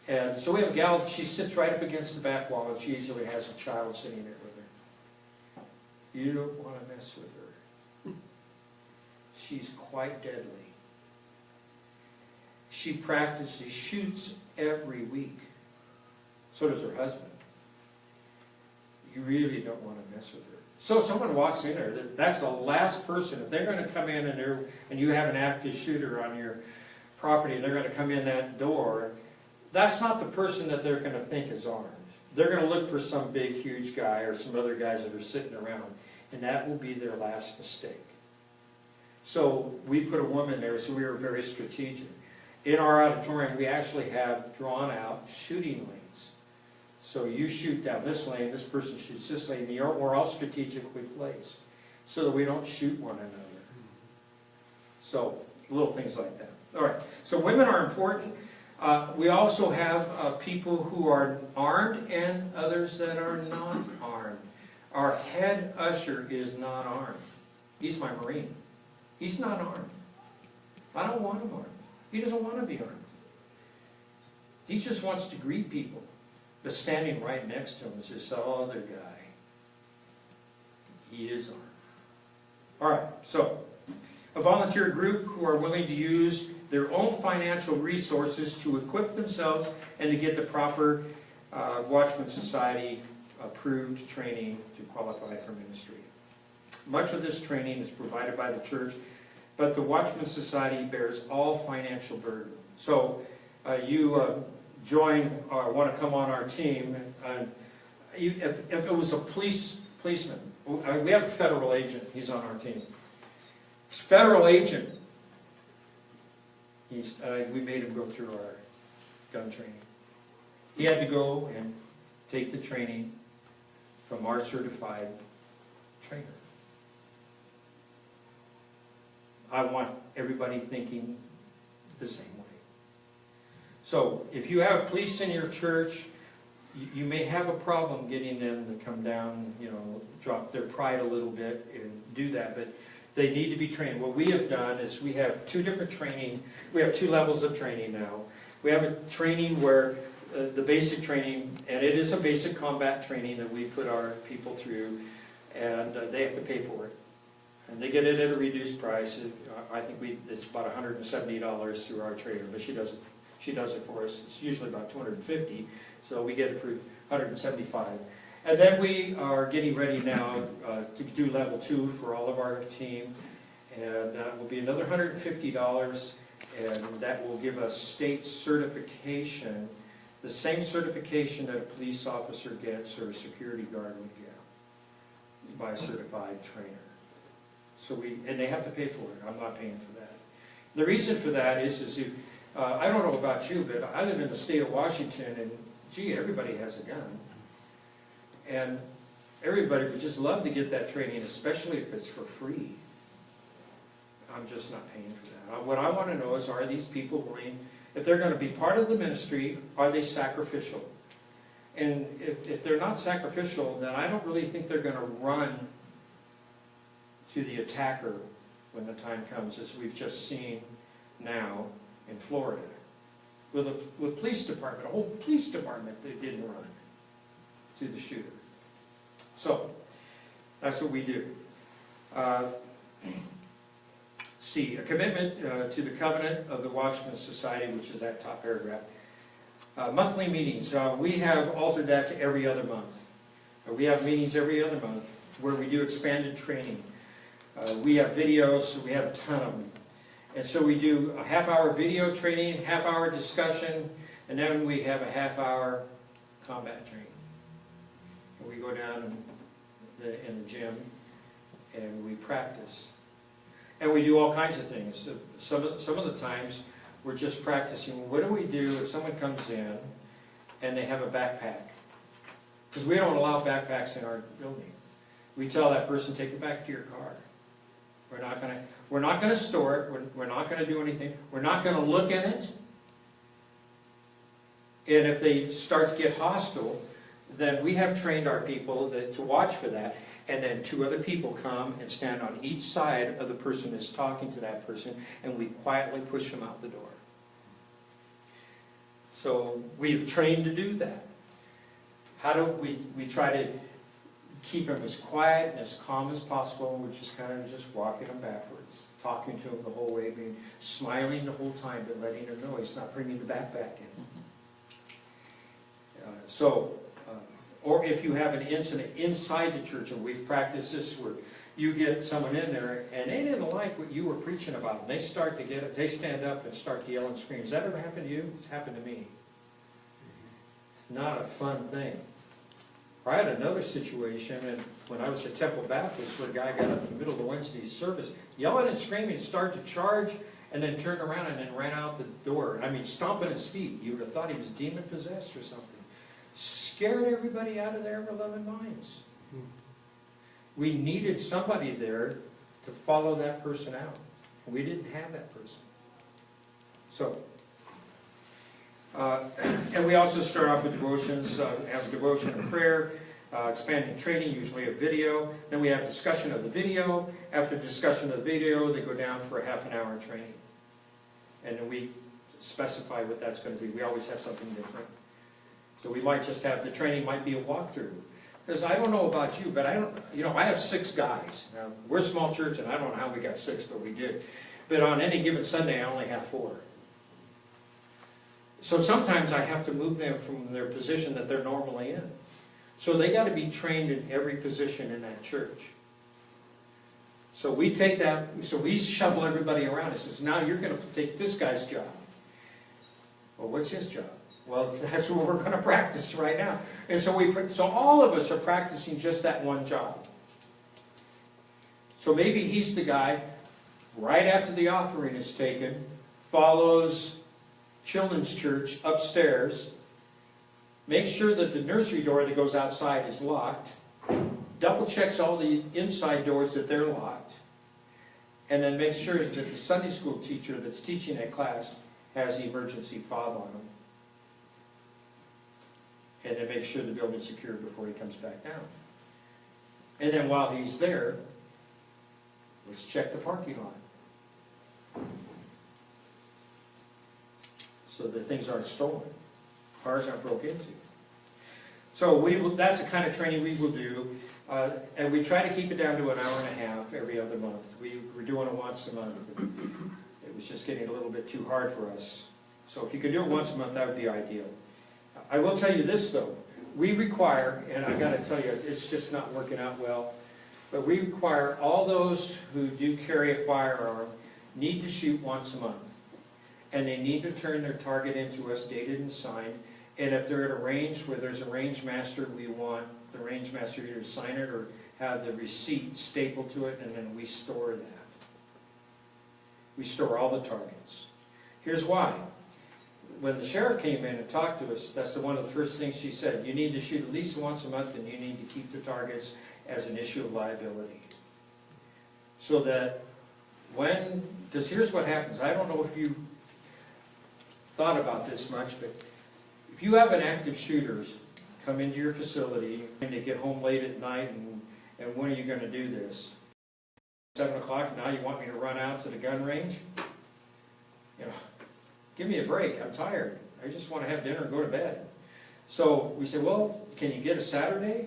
And so we have a gal, she sits right up against the back wall, and she usually has a child sitting there with her. You don't want to mess with her. She's quite deadly. She practices, shoots every week. So does her husband. You really don't want to mess with her. So if someone walks in there, that's the last person. If they're going to come in and you have an active shooter on your property, and they're going to come in that door, that's not the person that they're going to think is armed. They're going to look for some big, huge guy or some other guys that are sitting around, and that will be their last mistake. So we put a woman there, so we were very strategic. In our auditorium, we actually have drawn out shooting lanes. So you shoot down this lane, this person shoots this lane, and we're all strategically placed so that we don't shoot one another. So little things like that. All right, so women are important. We also have people who are armed and others that are not armed. Our head usher is not armed. He's my Marine. He's not armed. I don't want him armed. He doesn't want to be armed. He just wants to greet people. But standing right next to him is this other guy. He is armed. All right, so A volunteer group who are willing to use their own financial resources to equip themselves and to get the proper Watchman Society approved training to qualify for ministry. Much of this training is provided by the church, but the Watchman Society bears all financial burden. So you join or want to come on our team, if it was a policeman, we have a federal agent, he's on our team. This federal agent, we made him go through our gun training. He had to go and take the training from our certified trainer. I want everybody thinking the same way. So if you have police in your church, you may have a problem getting them to come down, drop their pride a little bit and do that, but they need to be trained. What we have done is we have two different training. We have two levels of training now. We have a training where the basic training, and it is a basic combat training that we put our people through, and they have to pay for it. And they get it at a reduced price. I think it's about $170 through our trainer, but she does it for us. It's usually about $250, so we get it for $175. And then we are getting ready now to do level 2 for all of our team, and that will be another $150, and that will give us state certification, the same certification that a police officer gets or a security guard would get by a certified trainer. So and they have to pay for it. I'm not paying for that. The reason for that is I don't know about you, but I live in the state of Washington, and gee, everybody has a gun. And everybody would just love to get that training, especially if it's for free. I'm just not paying for that. What I want to know is, are these people willing, if they're going to be part of the ministry, are they sacrificial? And if they're not sacrificial, then I don't really think they're going to run to the attacker when the time comes, as we've just seen now in Florida. With police department, a whole police department that didn't run to the shooter. So, that's what we do. C, a commitment to the covenant of the Watchman Society, which is that top paragraph. Monthly meetings, we have altered that to every other month. We have meetings every other month where we do expanded training. We have videos, we have a ton of them. And so we do a half-hour video training, half-hour discussion, and then we have a half-hour combat training. And we go down in the gym and we practice. And we do all kinds of things. Some of the times we're just practicing. What do we do if someone comes in and they have a backpack? Because we don't allow backpacks in our building. We tell that person, take it back to your car. We're not going to store it. We're not going to do anything. We're not going to look in it. And if they start to get hostile, then we have trained our people to watch for that. And then 2 other people come and stand on each side of the person that's talking to that person, and we quietly push them out the door. So we've trained to do that. How do we try to keep them as quiet and as calm as possible? We're just kind of just walking them backwards, talking to them the whole way, smiling the whole time, but letting them know he's not bringing the backpack in. Or if you have an incident inside the church, and we've practiced this where you get someone in there and they didn't like what you were preaching about, and they stand up and start to yell and scream. Has that ever happened to you? It's happened to me. It's not a fun thing. I had another situation, and when I was at Temple Baptist, where a guy got up in the middle of the Wednesday service, yelling and screaming, started to charge, and then turned around and then ran out the door. I mean, stomping his feet. You would have thought he was demon-possessed or something. Scared everybody out of their beloved minds. We needed somebody there to follow that person out. We didn't have that person. So, and we also start off with devotions, have a devotion and prayer, expanded training, usually a video. Then we have discussion of the video. After discussion of the video, they go down for a half an hour training. And then we specify what that's going to be. We always have something different. So we might just have, the training might be a walkthrough. Because I don't know about you, but I don't, I have 6 guys. Now, we're a small church, and I don't know how we got 6, but we did. But on any given Sunday, I only have 4. So sometimes I have to move them from their position that they're normally in. So they got to be trained in every position in that church. So we take that, so we shuffle everybody around. It says, now you're going to take this guy's job. Well, what's his job? Well, that's what we're going to practice right now. And so all of us are practicing just that one job. So maybe he's the guy, right after the offering is taken, follows children's church upstairs, makes sure that the nursery door that goes outside is locked, double checks all the inside doors that they're locked, and then makes sure that the Sunday school teacher that's teaching that class has the emergency fob on them. And then make sure the building's secure before he comes back down. And then while he's there, let's check the parking lot, so that things aren't stolen, cars aren't broke into. So that's the kind of training we will do, and we try to keep it down to an hour and a half every other month. We're doing it once a month. It was just getting a little bit too hard for us. So if you could do it once a month, that would be ideal. I will tell you this though, we require, and I got to tell you, it's just not working out well, but we require all those who do carry a firearm need to shoot once a month. And they need to turn their target into us, dated and signed. And if they're at a range where there's a range master, we want the range master either to sign it or have the receipt stapled to it, and then we store that. We store all the targets. Here's why. When the sheriff came in and talked to us, that's one of the first things she said. You need to shoot at least once a month, and you need to keep the targets as an issue of liability. So that because here's what happens. I don't know if you thought about this much, but if you have an active shooter come into your facility and they get home late at night, and when are you going to do this? 7 o'clock, now you want me to run out to the gun range? Give me a break, I'm tired. I just want to have dinner and go to bed. So we said, well, can you get a Saturday?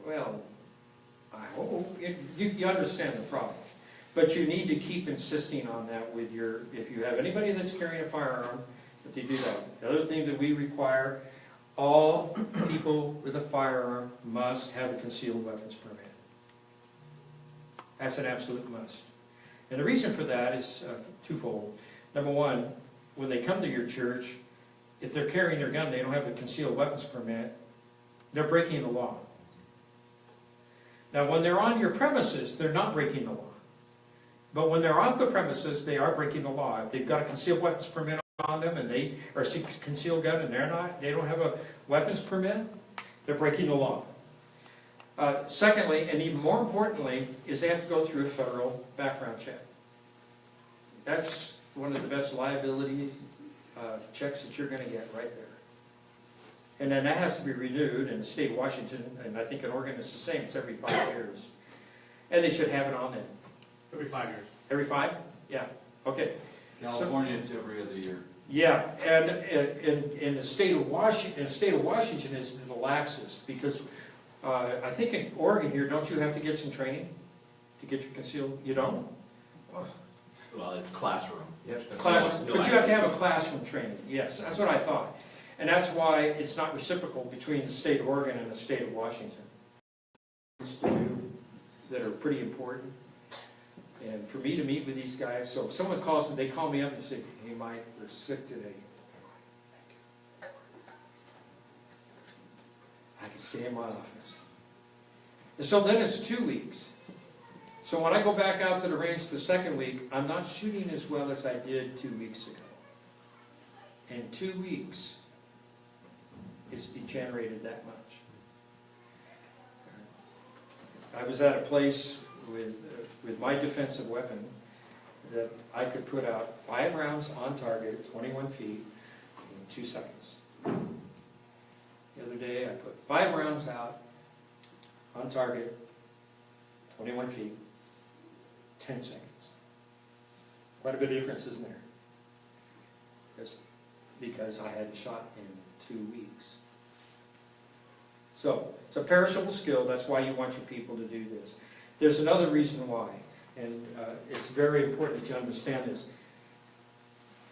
Well, I hope. You understand the problem. But you need to keep insisting on that with if you have anybody that's carrying a firearm, that they do that. The other thing that we require, all people with a firearm must have a concealed weapons permit. That's an absolute must. And the reason for that is twofold. Number one, when they come to your church, if they're carrying their gun, they don't have a concealed weapons permit, they're breaking the law. Now, when they're on your premises, they're not breaking the law. But when they're off the premises, they are breaking the law. If they've got a concealed weapons permit on them and they are a concealed gun and they don't have a weapons permit, they're breaking the law. Secondly, and even more importantly, is they have to go through a federal background check. That's one of the best liability checks that you're going to get right there. And then that has to be renewed in the state of Washington, and I think in Oregon it's the same, it's every 5 years. And they should have it on them. Every 5 years. Every 5? Yeah, okay. California, it's every other year. Yeah, and in the state of Washington, is the laxest, because I think in Oregon here, don't you have to get some training to get your concealed? You don't? Oh. Well, it's classroom. Yes, Classroom, No but you have to have a classroom training, yes, that's what I thought. And that's why it's not reciprocal between the state of Oregon and the state of Washington. Things to do that are pretty important. And for me to meet with these guys, so if someone calls me, they call me up and say, hey Mike, we're sick today. I can stay in my office. And so then it's 2 weeks. So when I go back out to the range the second week, I'm not shooting as well as I did 2 weeks ago. In 2 weeks, it's degenerated that much. I was at a place with my defensive weapon that I could put out 5 rounds on target at 21 feet in 2 seconds. The other day I put 5 rounds out on target, 21 feet, 10 seconds. Quite a bit of difference, isn't there? Because I hadn't shot in 2 weeks. So, it's a perishable skill, that's why you want your people to do this. There's another reason why, and it's very important that you understand this.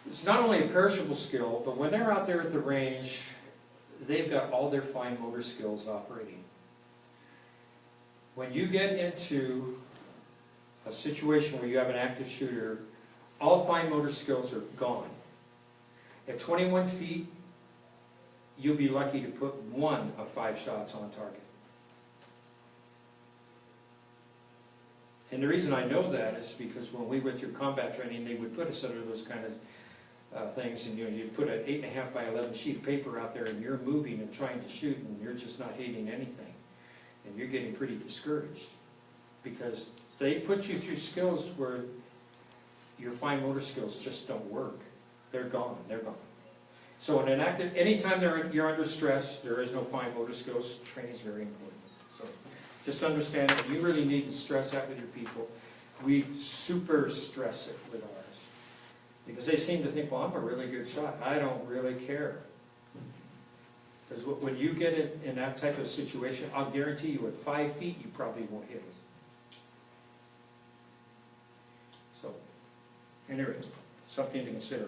It's not only a perishable skill, but when they're out there at the range, they've got all their fine motor skills operating. When you get into a situation where you have an active shooter, all fine motor skills are gone. At 21 feet, you'll be lucky to put 1 of 5 shots on target. And the reason I know that is because when we went through combat training, they would put us under those kind of things, and you'd put an 8.5 by 11 sheet of paper out there, and you're moving and trying to shoot, and you're just not hitting anything. And you're getting pretty discouraged, because they put you through skills where your fine motor skills just don't work. They're gone, they're gone. So in an active, anytime you're under stress, there is no fine motor skills. Training is very important. So just understand it. You really need to stress that with your people. We super stress it with ours, because they seem to think, well, I'm a really good shot. I don't really care. Because when you get in that type of situation, I'll guarantee you at 5 feet, you probably won't hit them. So, anyway, something to consider.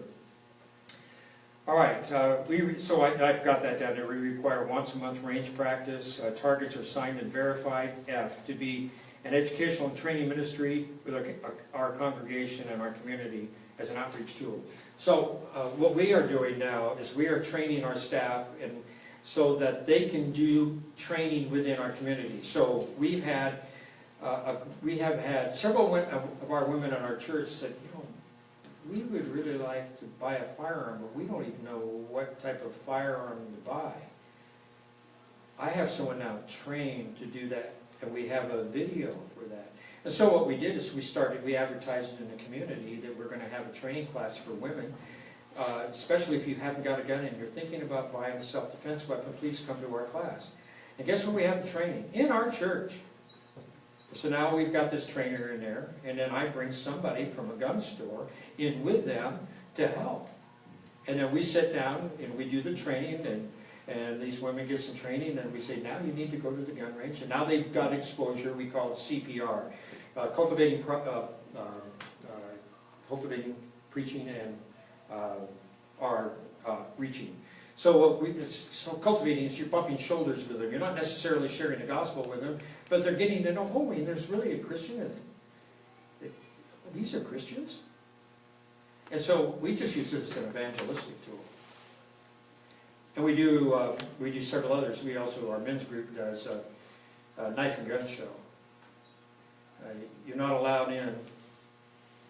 All right, so I've got that down there. We require once a month range practice. Targets are signed and verified. F, to be an educational and training ministry with our congregation and our community as an outreach tool. So what we are doing now is we are training our staff and so that they can do training within our community. So we have had several of our women in our church said, you know, we would really like to buy a firearm, but we don't even know what type of firearm to buy. I have someone now trained to do that, and we have a video for that. And so what we did is we advertised in the community that we're going to have a training class for women. Especially if you haven't got a gun and you're thinking about buying a self-defense weapon, please come to our class. And guess what we have the training? In our church. So now we've got this trainer in there, and then I bring somebody from a gun store in with them to help. And then we sit down and we do the training, and these women get some training, and we say, now you need to go to the gun range. And now they've got exposure, we call it CPR, cultivating, preaching, and are reaching. So so cultivating is you're bumping shoulders with them. You're not necessarily sharing the gospel with them, but they're getting to know, oh, wait, there's really a Christian. These are Christians? And so we just use this as an evangelistic tool. And we do several others. We also, our men's group does a knife and gun show. You're not allowed in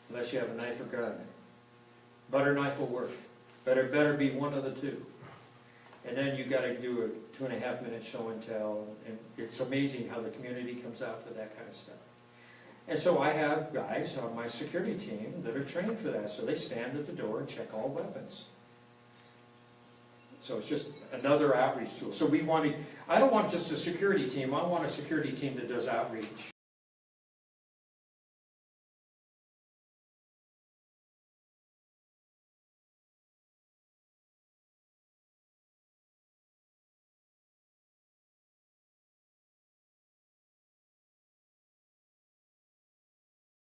unless you have a knife or gun. Butter knife will work. Better be one of the two. And then you got to do a 2.5-minute show and tell, and it's amazing how the community comes out for that kind of stuff. And so I have guys on my security team that are trained for that, so they stand at the door and check all weapons. So it's just another outreach tool. So I don't want just a security team, I want a security team that does outreach.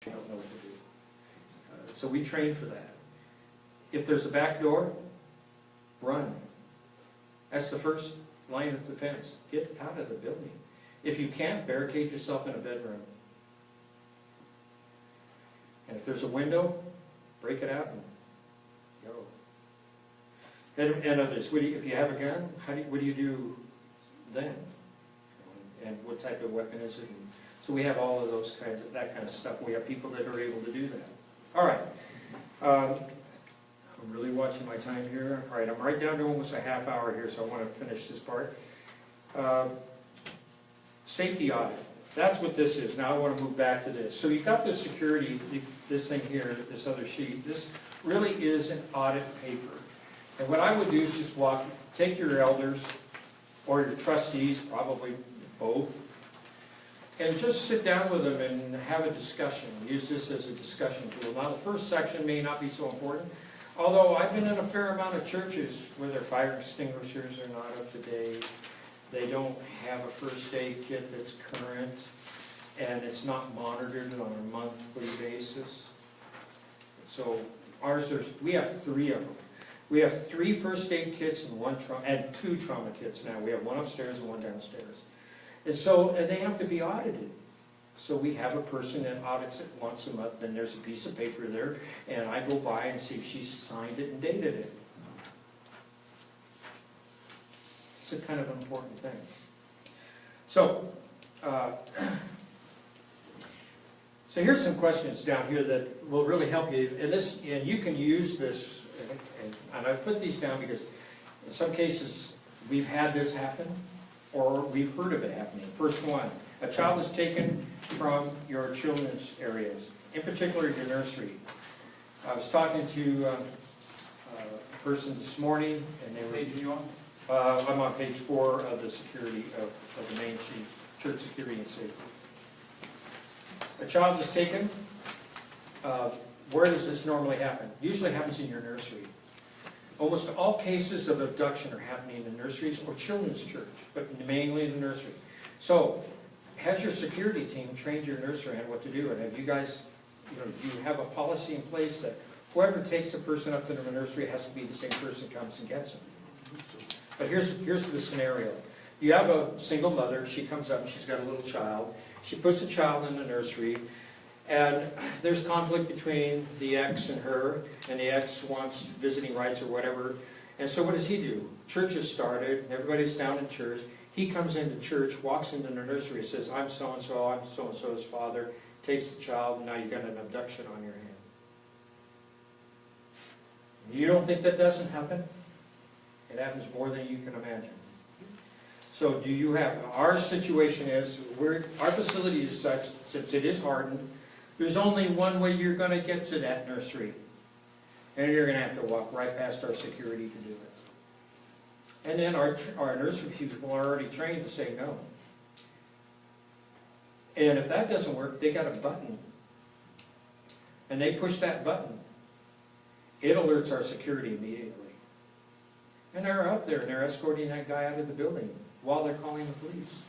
You don't know what to do. So we train for that. If there's a back door, run. That's the first line of defense. Get out of the building. If you can't, barricade yourself in a bedroom. And if there's a window, break it out and go. And others, if you have a gun, what do you do then? And what type of weapon is it? So we have all of that kind of stuff. We have people that are able to do that. All right. I'm really watching my time here. All right, I'm right down to almost a half hour here, so I want to finish this part. Safety audit. That's what this is. Now I want to move back to this. So you've got this security, this thing here, this other sheet. This really is an audit paper. And what I would do is just take your elders or your trustees, probably both, and just sit down with them and have a discussion. Use this as a discussion tool. Now the first section may not be so important, although I've been in a fair amount of churches where their fire extinguishers are not up to date. They don't have a first aid kit that's current, and it's not monitored on a monthly basis. So ours, we have 3 of them. We have 3 first aid kits and 2 trauma kits now. We have 1 upstairs and 1 downstairs. And they have to be audited. So we have a person that audits it once a month, then there's a piece of paper there, and I go by and see if she signed it and dated it. It's a kind of important thing. So, so here's some questions down here that will really help you, and you can use this, and I put these down because in some cases we've had this happen, or we've heard of it happening. First one, a child is taken from your children's areas, in particular your nursery. I was talking to a person this morning, and they were... Page are you on? I'm on page 4 of the security of the main sheet, church security and safety. A child is taken. Where does this normally happen? Usually happens in your nursery. Almost all cases of abduction are happening in nurseries or children's church, but mainly in the nursery. So, has your security team trained your nursery on what to do? And have you guys, do you have a policy in place that whoever takes a person up to the nursery has to be the same person who comes and gets them? But here's the scenario. You have a single mother, she comes up, she's got a little child, she puts the child in the nursery, and there's conflict between the ex and her, and the ex wants visiting rights or whatever. And so what does he do? Church has started, everybody's down in church. He comes into church, walks into the nursery, says, I'm so-and-so, I'm so-and-so's father, takes the child, and now you've got an abduction on your hand. You don't think that doesn't happen? It happens more than you can imagine. So do you have, our situation is, our facility is such, since it is hardened, there's only one way you're going to get to that nursery. And you're going to have to walk right past our security to do it. And then our nursery people are already trained to say no. And if that doesn't work, they got a button. And they push that button. It alerts our security immediately. And they're out there and they're escorting that guy out of the building while they're calling the police.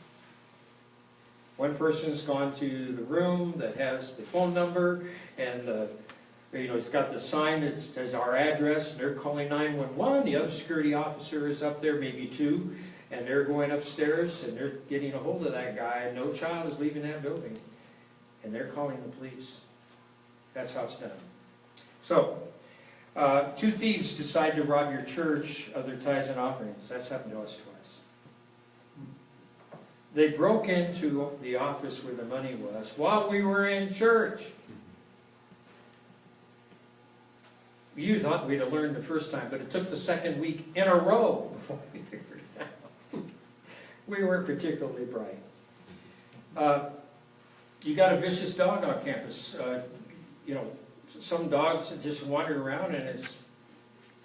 One person's gone to the room that has the phone number and it's got the sign that says our address, and they're calling 911. The other security officer is up there, maybe 2, and they're going upstairs and they're getting a hold of that guy, and no child is leaving that building. And they're calling the police. That's how it's done. So, 2 thieves decide to rob your church of their tithes and offerings. That's happened to us twice. They broke into the office where the money was while we were in church. You thought we'd have learned the first time, but it took the second week in a row before we figured it out. We weren't particularly bright. You got a vicious dog on campus. Some dogs just wander around, and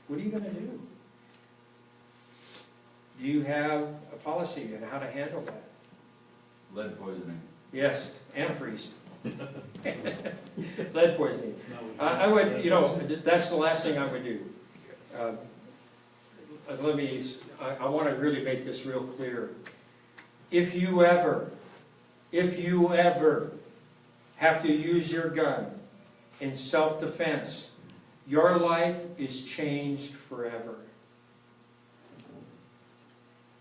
what are you going to do? Do you have a policy on how to handle that? Lead poisoning. Yes, antifreeze. Lead poisoning. I would, that's the last thing I would do. I want to really make this real clear. If you ever have to use your gun in self-defense, your life is changed forever.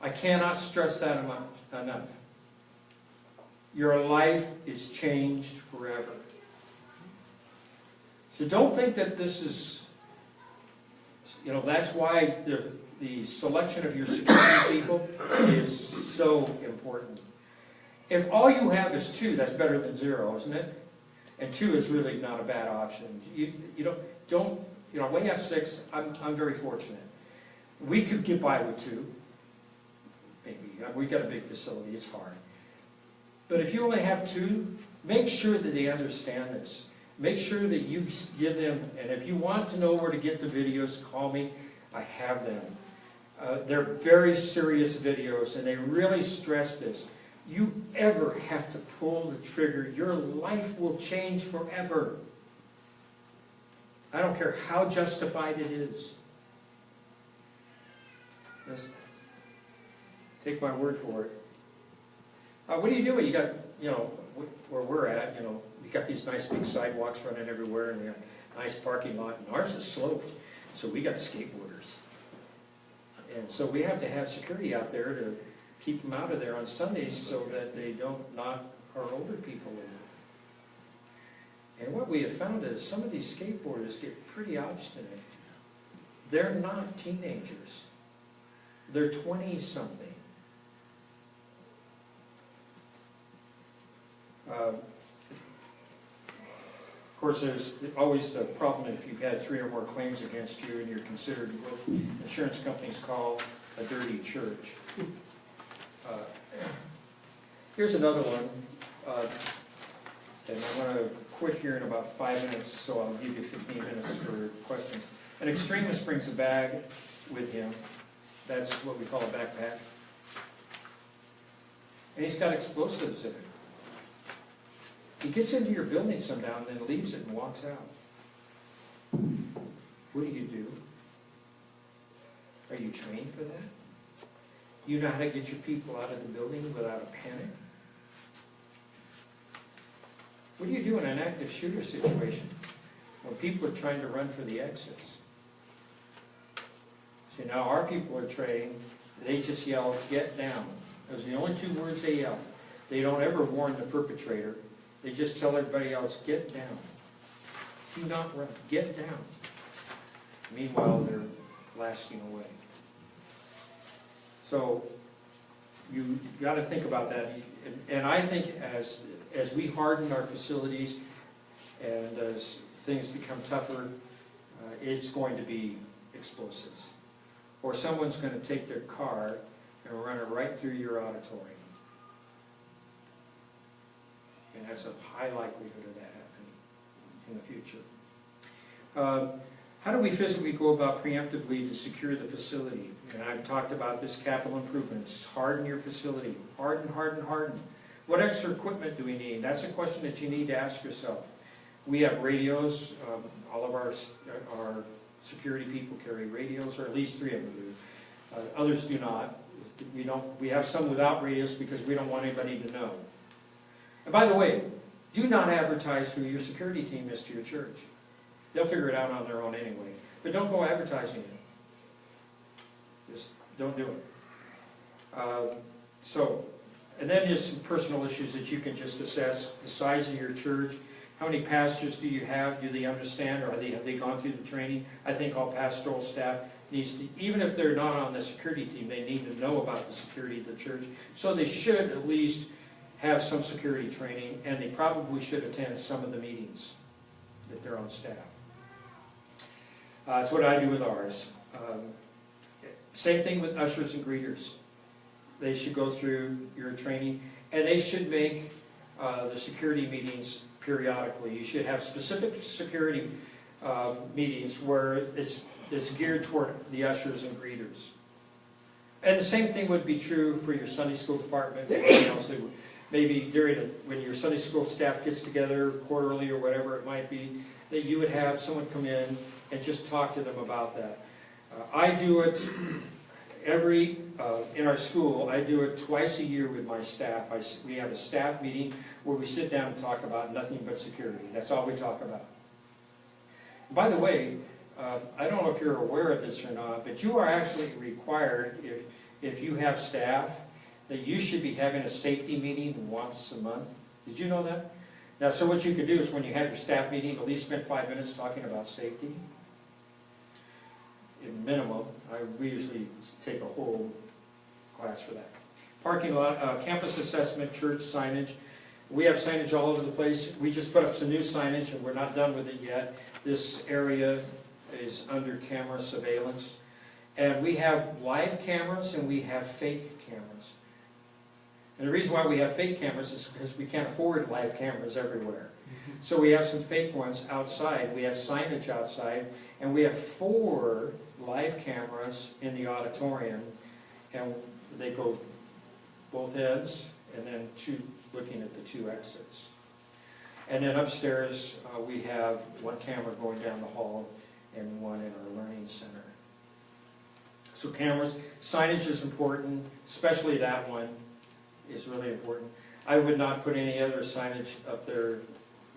I cannot stress that enough. Your life is changed forever. So don't think that this is, that's why the selection of your security people is so important. If all you have is 2, that's better than 0, isn't it? And 2 is really not a bad option. We have 6. I'm very fortunate. We could get by with 2. Maybe. We got a big facility. It's hard. But if you only have 2, make sure that they understand this. Make sure that you give them, and if you want to know where to get the videos, call me. I have them. They're very serious videos, and they really stress this. You ever have to pull the trigger, your life will change forever. I don't care how justified it is. Take my word for it. What are you doing? You got, where we're at, you got these nice big sidewalks running everywhere, and we got a nice parking lot, and ours is sloped, so we got skateboarders. And so we have to have security out there to keep them out of there on Sundays so that they don't knock our older people over. And what we have found is some of these skateboarders get pretty obstinate. They're not teenagers. They're 20-something. Of course, there's always the problem if you've had 3 or more claims against you and you're considered what insurance companies call a dirty church. Here's another one, and I'm going to quit here in about 5 minutes, so I'll give you 15 minutes for questions. An extremist brings a bag with him. That's what we call a backpack. And he's got explosives in it. He gets into your building sometime and then leaves it and walks out. What do? Are you trained for that? You know how to get your people out of the building without a panic? What do you do in an active shooter situation when people are trying to run for the exits? See, now our people are trained, they just yell, "Get down." Those are the only 2 words they yell. They don't ever warn the perpetrator. They just tell everybody else, "Get down. Do not run. Get down." Meanwhile, they're blasting away. So you got to think about that. And I think as we harden our facilities and as things become tougher, it's going to be explosives. Or someone's going to take their car and run it right through your auditorium. And that's a high likelihood of that happening in the future. How do we physically go about preemptively to secure the facility? And I've talked about this capital improvements. Harden your facility. Harden, harden, harden. What extra equipment do we need? That's a question that you need to ask yourself. We have radios. All of our security people carry radios, or at least 3 of them do. Others do not. We have some without radios because we don't want anybody to know. And by the way, do not advertise who your security team is to your church. They'll figure it out on their own anyway. But don't go advertising it. Just don't do it. And then there's some personal issues that you can just assess. The size of your church. How many pastors do you have? Do they understand, or have they gone through the training? I think all pastoral staff needs to, even if they're not on the security team, they need to know about the security of the church. So they should at least have some security training, and they probably should attend some of the meetings if they're on staff. That's what I do with ours. Same thing with ushers and greeters. They should go through your training, and they should make the security meetings periodically. You should have specific security meetings where it's geared toward the ushers and greeters. And the same thing would be true for your Sunday school department. Maybe when your Sunday school staff gets together quarterly or whatever it might be, that you would have someone come in and just talk to them about that. I do it in our school. I do it twice a year with my staff. We have a staff meeting where we sit down and talk about nothing but security. That's all we talk about. By the way, I don't know if you're aware of this or not, but you are actually required, if you have staff, that you should be having a safety meeting once a month. Did you know that? Now, so what you could do is when you have your staff meeting, at least spend 5 minutes talking about safety. In minimum, we usually take a whole class for that. Parking lot, campus assessment, church signage. We have signage all over the place. We just put up some new signage, and we're not done with it yet. This area is under camera surveillance. And we have live cameras and we have fake cameras. And the reason why we have fake cameras is because we can't afford live cameras everywhere. So we have some fake ones outside. We have signage outside. And we have 4 live cameras in the auditorium. And they go both ends, and then 2 looking at the 2 exits. And then upstairs we have 1 camera going down the hall and 1 in our learning center. So cameras, signage is important, especially that one is really important. I would not put any other signage up there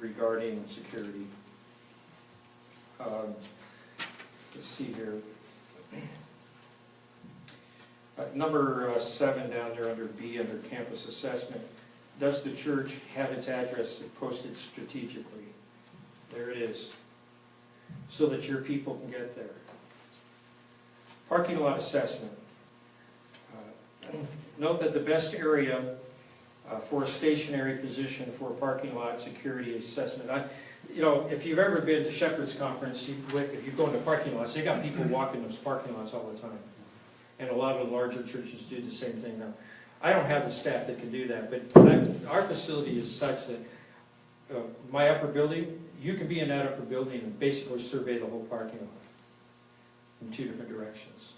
regarding security. Let's see here. Number 7 down there under B, under campus assessment. Does the church have its address posted strategically? There it is, so that your people can get there. Parking lot assessment. Note that the best area for a stationary position for a parking lot security assessment. You know, if you've ever been to Shepherd's Conference, if you go into parking lots, they got people walking those parking lots all the time. And a lot of the larger churches do the same thing now. I don't have the staff that can do that, but our facility is such that my upper building, you can be in that upper building and basically survey the whole parking lot in 2 different directions.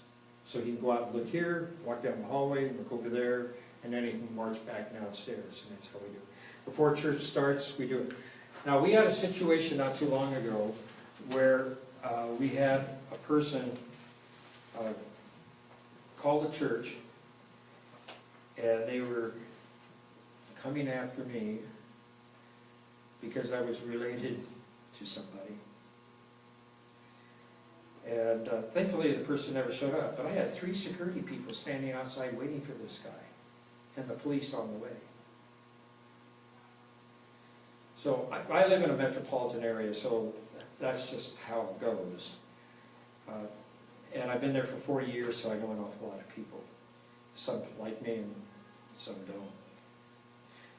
So he can go out and look here, walk down the hallway, look over there, and then he can march back downstairs, and that's how we do it. Before church starts, we do it. Now, we had a situation not too long ago where we had a person call the church, and they were coming after me because I was related to somebody. And thankfully, the person never showed up, but I had 3 security people standing outside waiting for this guy, and the police on the way. So I live in a metropolitan area, so that's just how it goes. And I've been there for 40 years, so I know an awful lot of people. Some like me and some don't.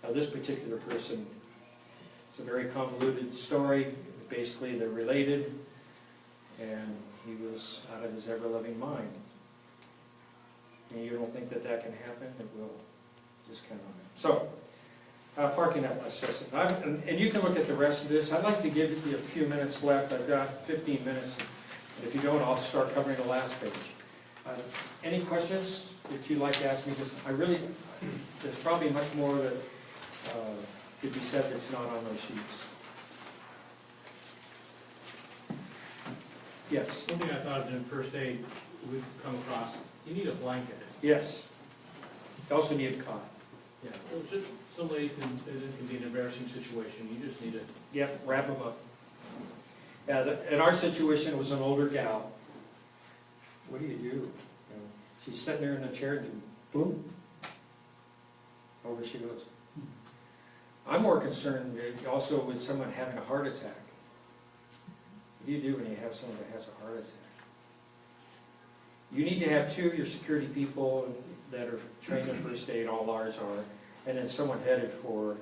Now this particular person, it's a very convoluted story. Basically they're related, and he was out of his ever-loving mind. And you don't think that that can happen? It will. Just count on it. So, parking lot assessment. And you can look at the rest of this. I'd like to give you a few minutes left. I've got 15 minutes. And if you don't, I'll start covering the last page. Any questions that you'd like to ask me? Because there's probably much more that could be said that's not on those sheets. Yes? One thing I thought of in first aid, we've come across, you need a blanket. Yes. You also need a cot. Yeah, well, just, some ladies it can be an embarrassing situation, you just need to. Yep, wrap them up. In our situation, it was an older gal. What do? You know, she's sitting there in a chair and boom, over she goes. I'm more concerned also with someone having a heart attack. What do you do when you have someone that has a heart attack? You need to have 2 of your security people that are trained in first aid, all ours are, and then someone headed for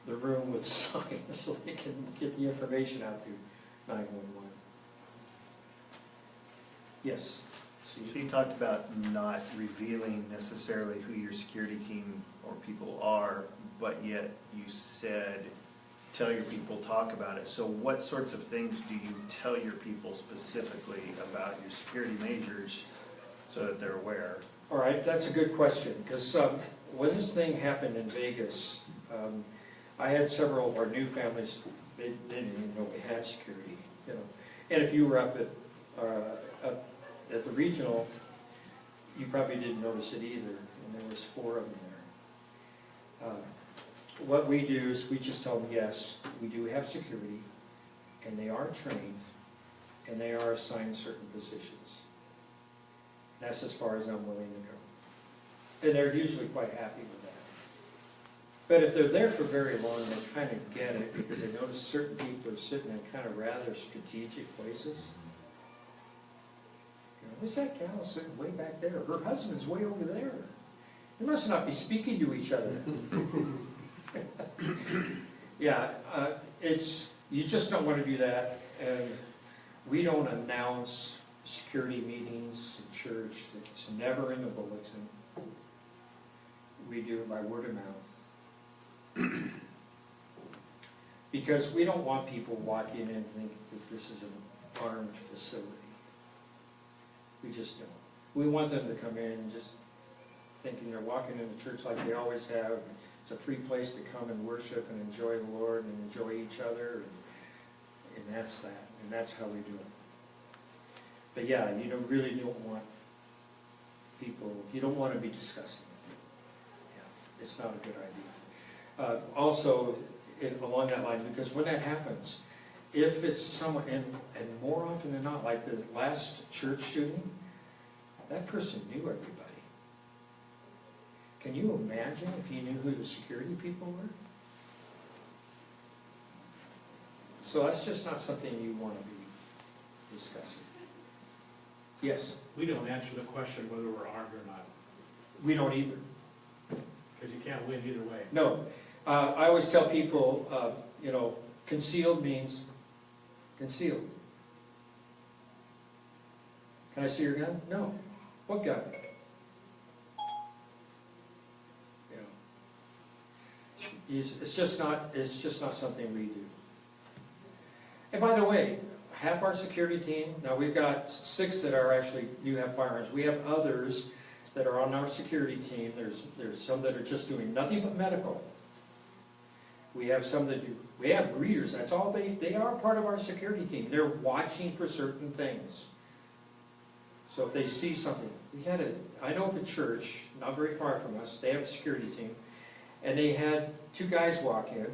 the room with signs so they can get the information out to 911. Yes? So you talked about not revealing necessarily who your security team or people are, but yet you said, tell your people, talk about it. So what sorts of things do you tell your people specifically about your security measures so that they're aware? All right, that's a good question, because when this thing happened in Vegas, I had several of our new families, they didn't even know we had security, you know. And if you were up at the regional, you probably didn't notice it either, and there was 4 of them there. What we do is we just tell them, yes, we do have security, and they are trained, and they are assigned certain positions. That's as far as I'm willing to go. And they're usually quite happy with that. But if they're there for very long, they kind of get it, because they notice certain people are sitting in kind of rather strategic places. You know, what's that gal sitting way back there? Her husband's way over there. They must not be speaking to each other. Yeah, you just don't want to do that. And we don't announce security meetings in church. It's never in the bulletin. We do it by word of mouth. Because we don't want people walking in and thinking that this is an armed facility. We just don't. We want them to come in just thinking they're walking into church like they always have. It's a free place to come and worship and enjoy the Lord and enjoy each other. And that's that. And that's how we do it. But yeah, you really don't want people, you don't want to be discussing it. Yeah, it's not a good idea. Also, along that line, because when that happens, if it's someone, and more often than not, like the last church shooting, that person knew everybody. Can you imagine if you knew who the security people were? So that's just not something you want to be discussing. Yes, We don't answer the question whether we're armed or not, we don't either. because you can't win either way. No, I always tell people, concealed means concealed. Can I see your gun? No. What gun? It's just not something we do. And by the way, half our security team, now we've got 6 that are actually do have firearms. We have others that are on our security team. There's some that are just doing nothing but medical. We have some that do, we have greeters, that's all they are part of our security team. They're watching for certain things. So if they see something, I know of a church, not very far from us, they have a security team, and they had 2 guys walk in,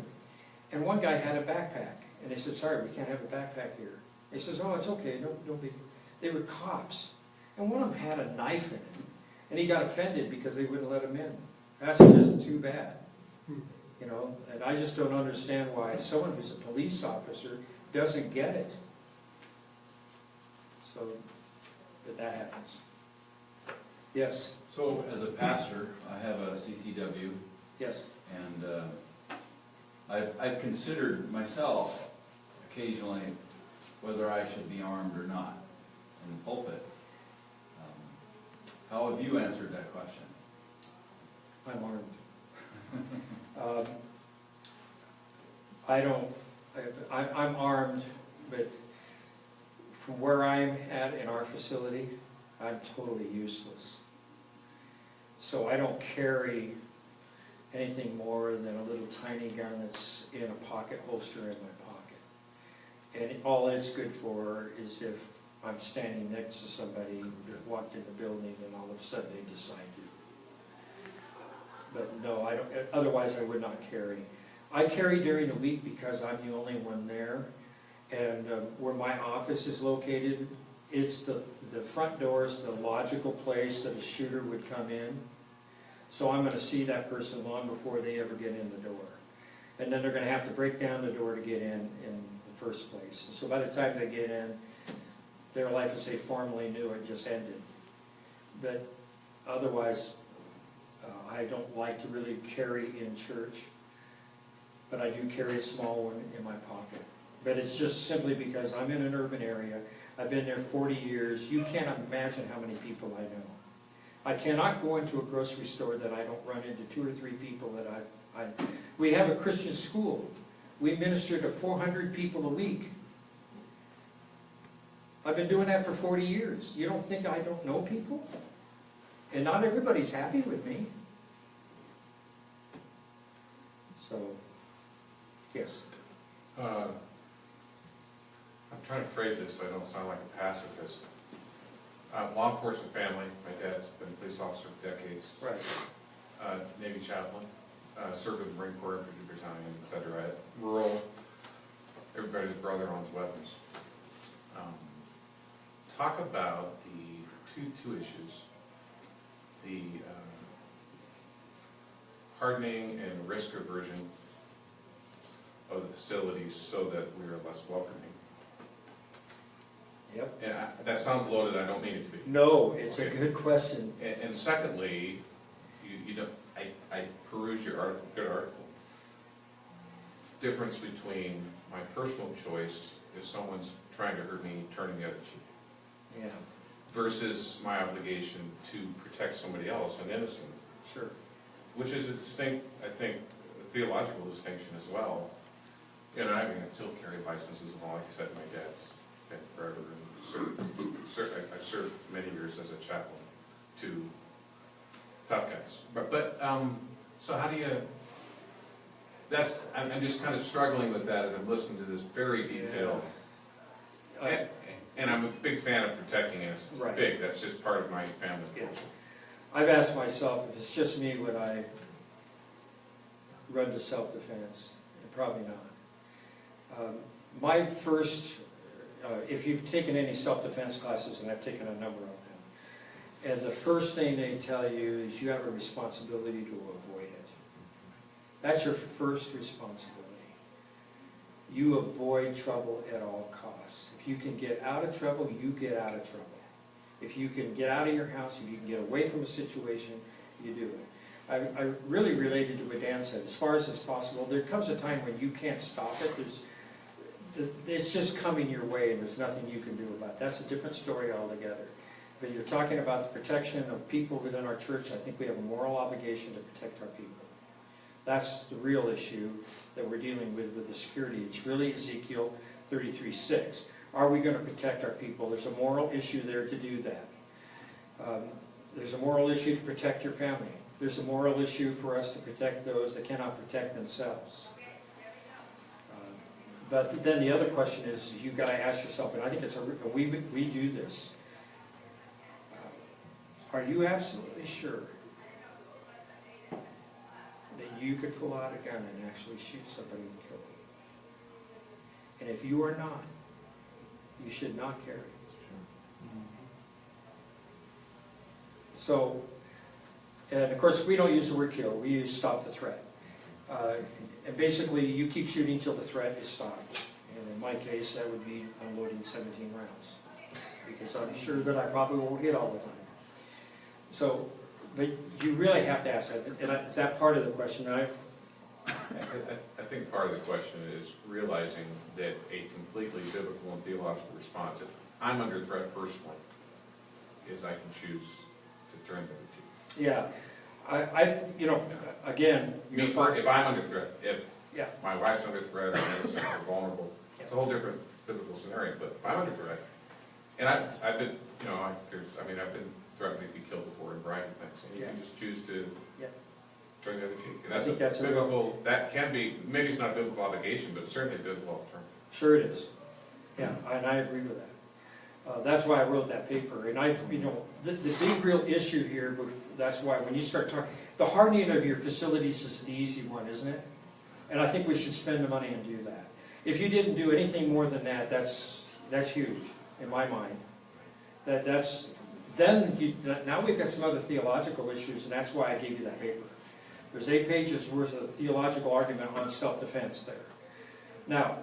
and one guy had a backpack, and they said, sorry, we can't have a backpack here. They says, oh, it's okay, no big. They were cops, and one of them had a knife in it, and he got offended because they wouldn't let him in. That's just too bad. And I just don't understand why someone who's a police officer doesn't get it. So, but that happens. Yes, So as a pastor, I have a CCW, yes. and I've considered myself occasionally whether I should be armed or not in the pulpit. How have you answered that question? I'm armed. I'm armed, but from where I'm at in our facility, I'm totally useless. So I don't carry anything more than a little tiny gun that's in a pocket holster in my pocket. And all it's good for is if I'm standing next to somebody that walked in the building and all of a sudden they decide to. But no, I don't, otherwise I would not carry. I carry during the week because I'm the only one there. And where my office is located, it's the front door is the logical place that a shooter would come in. So I'm going to see that person long before they ever get in the door. And then they're going to have to break down the door to get in the first place. And so by the time they get in, their life as they formerly knew it just ended. But otherwise, I don't like to really carry in church, but I do carry a small one in my pocket. But it's just simply because I'm in an urban area. I've been there 40 years. You can't imagine how many people I know. I cannot go into a grocery store that I don't run into 2 or 3 people that we have a Christian school. We minister to 400 people a week. I've been doing that for 40 years. You don't think I don't know people? And not everybody's happy with me. So, yes. I'm trying to phrase this so I don't sound like a pacifist. Law enforcement family, my dad's been a police officer for decades. Right. Navy chaplain, served with the Marine Corps, Infantry Battalion, etc. Rural, everybody's brother owns weapons. Talk about the two issues, the hardening and risk aversion of the facilities so that we are less welcoming. Yep. And that sounds loaded, I don't mean it to be. No, it's Okay. a good question. And secondly, you know, I perused your article, good article. Difference between my personal choice, if someone's trying to hurt me, turning the other cheek, Yeah, versus my obligation to protect somebody else, an innocent, sure. which is a distinct, I think, theological distinction as well. You know, I mean, I still carry licenses and all, like I said, my dad's been forever, and I've served many years as a chaplain to tough guys. But so how do you, I'm just kind of struggling with that as I'm listening to this very detailed. Yeah. And I'm a big fan of protecting us. Right. Big, that's just part of my family Yeah. culture. I've asked myself, if it's just me, would I run to self-defense? Probably not. My first, if you've taken any self-defense classes, and I've taken a number of them, and the first thing they tell you is you have a responsibility to avoid it. That's your first responsibility. You avoid trouble at all costs. If you can get out of trouble, you get out of trouble. If you can get out of your house, if you can get away from a situation, you do it. I really related to what Dan said. As far as it's possible, there comes a time when you can't stop it. It's just coming your way and there's nothing you can do about it. That's a different story altogether. But you're talking about the protection of people within our church. I think we have a moral obligation to protect our people. That's the real issue that we're dealing with the security. It's really Ezekiel 33:6. Are we going to protect our people? There's a moral issue there to do that. There's a moral issue to protect your family. There's a moral issue for us to protect those that cannot protect themselves. But then the other question is, you've got to ask yourself, and I think it's we do this. Are you absolutely sure that you could pull out a gun and actually shoot somebody and kill them? And if you are not, you should not carry it. So, and of course, we don't use the word kill, we use stop the threat. And basically, you keep shooting till the threat is stopped. And in my case, that would be unloading 17 rounds. Because I'm sure that I probably won't hit all the time. So, but you really have to ask that. And is that part of the question? I think part of the question is realizing that a completely biblical and theological response, if I'm under threat personally, is I can choose to turn the other cheek. Yeah. You know, again, If I'm under threat, if yeah. my wife's under threat, or we're vulnerable, it's a whole different biblical scenario. But if I'm under threat, and I've been, you know, I've been threatened to be killed before in variety of things, and you can just choose to turn the other cheek. And I think that's biblical. That can be, maybe it's not a biblical obligation, but it's certainly a biblical alternative. Sure it is. Yeah, and I agree with that. That's why I wrote that paper. And you know, the big real issue here, that's why when you start talking, the hardening of your facilities is the easy one, isn't it? And I think we should spend the money and do that. If you didn't do anything more than that, that's huge in my mind. Now we've got some other theological issues, and that's why I gave you that paper. There's 8 pages worth of theological argument on self-defense there. Now,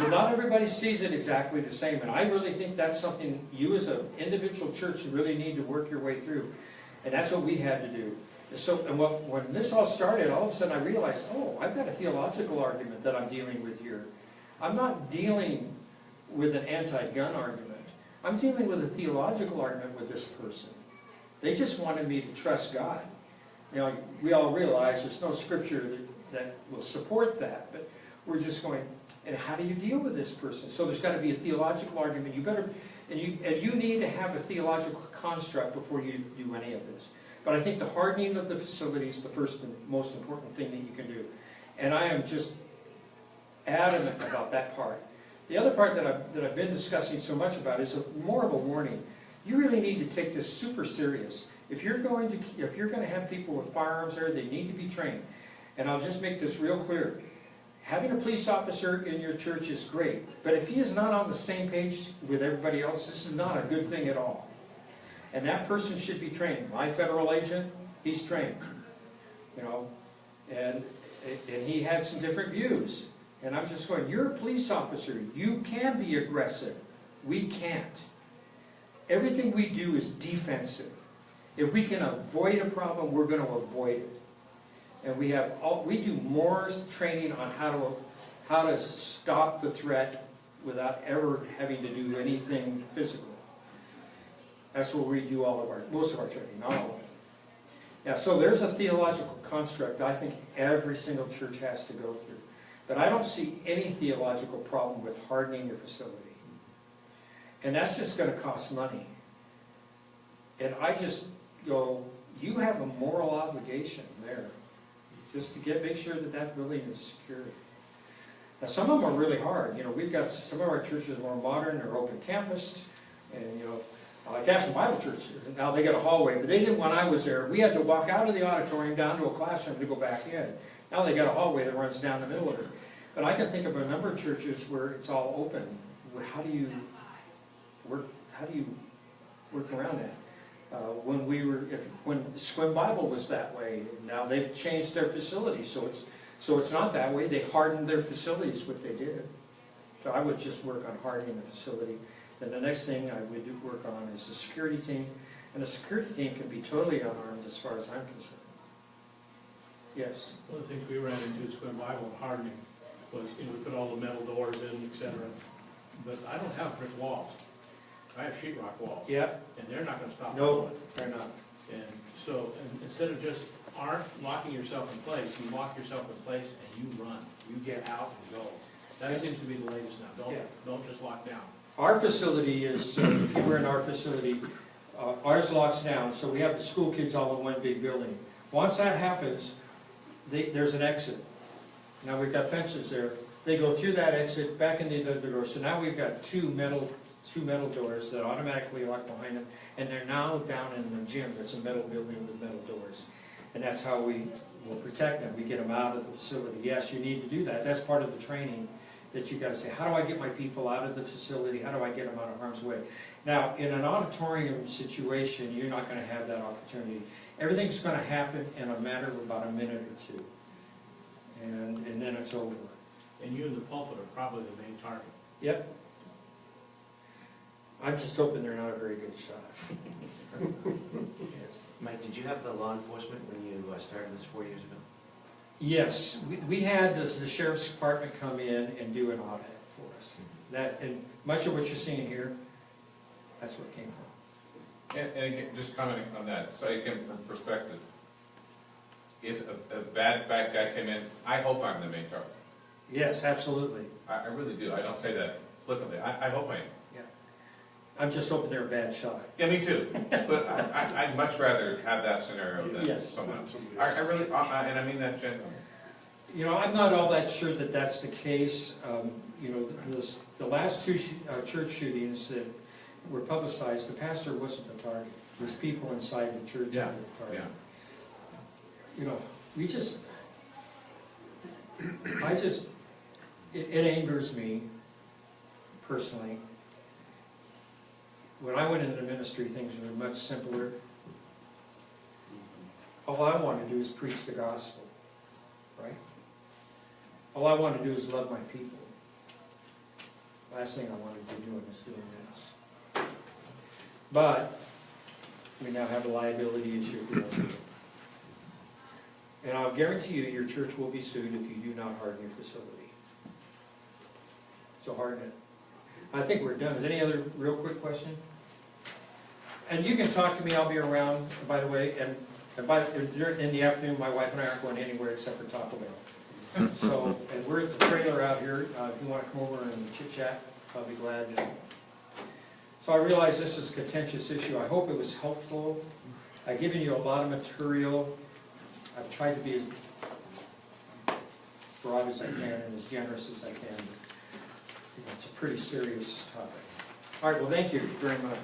not everybody sees it exactly the same, and I really think that's something you as an individual church really need to work your way through. And that's what we had to do. When this all started, all of a sudden I realized, oh, I've got a theological argument that I'm dealing with here. I'm not dealing with an anti-gun argument. I'm dealing with a theological argument with this person. They just wanted me to trust God. You know, we all realize there's no scripture that will support that, but we're just going, and how do you deal with this person? So there's got to be a theological argument. You better, and you need to have a theological construct before you do any of this. But I think the hardening of the facility is the first and most important thing that you can do. And I am just adamant about that part. The other part that I've been discussing so much about is more of a warning. You really need to take this super serious. If you're going to have people with firearms there, they need to be trained. And I'll just make this real clear. Having a police officer in your church is great, but if he is not on the same page with everybody else, this is not a good thing at all. And that person should be trained. My federal agent, he's trained. You know, and he had some different views. And I'm just going, you're a police officer. You can be aggressive. We can't. Everything we do is defensive. If we can avoid a problem, we're going to avoid it. And we do more training on how to stop the threat without ever having to do anything physical. That's where we do most of our training, not all of it. Yeah, so there's a theological construct I think every single church has to go through. But I don't see any theological problem with hardening your facility. And that's just going to cost money. And I just go, you have a moral obligation there, just to make sure that building is secure. Now some of them are really hard. You know, we've got some of our churches are more modern, they're open campus, and you know, Like Ashland Bible Church, now they got a hallway, but they didn't when I was there. We had to walk out of the auditorium down to a classroom to go back in. Now they got a hallway that runs down the middle of it. But I can think of a number of churches where it's all open. How do you work around that? When Swim Bible was that way, now they've changed their facilities, so it's not that way. They hardened their facilities, what they did. So I would just work on hardening the facility. Then the next thing I would work on is the security team, and the security team can be totally unarmed as far as I'm concerned. Yes. One of the things we ran into at Swim Bible and hardening was, we put all the metal doors in, et cetera, but I don't have brick walls. I have sheetrock walls. Yeah. And they're not gonna stop. No, they're not. And so, instead of just locking yourself in place, you lock yourself in place and you run. You get out and go. That seems to be the latest now. Don't just lock down. Our facility is, if you were in our facility, ours locks down, so we have the school kids all in one big building. Once that happens, there's an exit. Now we've got fences there. They go through that exit, back into the door. So now we've got two metal doors that automatically lock behind them, and they're now down in the gym. That's a metal building with metal doors. And that's how we will protect them. We get them out of the facility. Yes, you need to do that. That's part of the training that you got to say, how do I get my people out of the facility? How do I get them out of harm's way? Now, in an auditorium situation, you're not going to have that opportunity. Everything's going to happen in a matter of about a minute or two. And then it's over. And you and the pulpit are probably the main target. Yep. I'm just hoping they're not a very good shot. Yes. Mike, did you have the law enforcement when you started this 4 years ago? Yes, we had the sheriff's department come in and do an audit for us. That, and much of what you're seeing here, that's where it came from. And again, just commenting on that, so again, from perspective, if a bad guy came in, I hope I'm the main target. Yes, absolutely. I really do. I don't say that flippantly. I hope I am. Yeah. I'm just hoping they're a bad shot. Yeah, me too. But I'd much rather have that scenario than Yes. someone else. I really, and I mean that genuinely. You know, I'm not all that sure that that's the case. You know, the last two church shootings that were publicized, the pastor wasn't the target. It was people inside the church that were the target. You know, it angers me personally. When I went into ministry, things were much simpler. All I want to do is preach the gospel, right? All I want to do is love my people. Last thing I want to be doing is doing this. But we now have a liability issue if we don't do it. And I'll guarantee you, your church will be sued if you do not harden your facility. So harden it. I think we're done. Is any other real quick question? And you can talk to me, I'll be around, by the way, and in the afternoon, my wife and I aren't going anywhere except for Taco Bell. So, and we're at the trailer out here, if you want to come over and chit chat, I'll be glad to. So I realize this is a contentious issue. I hope it was helpful. I've given you a lot of material. I've tried to be as broad as I can and as generous as I can. It's a pretty serious topic. All right, well, thank you very much.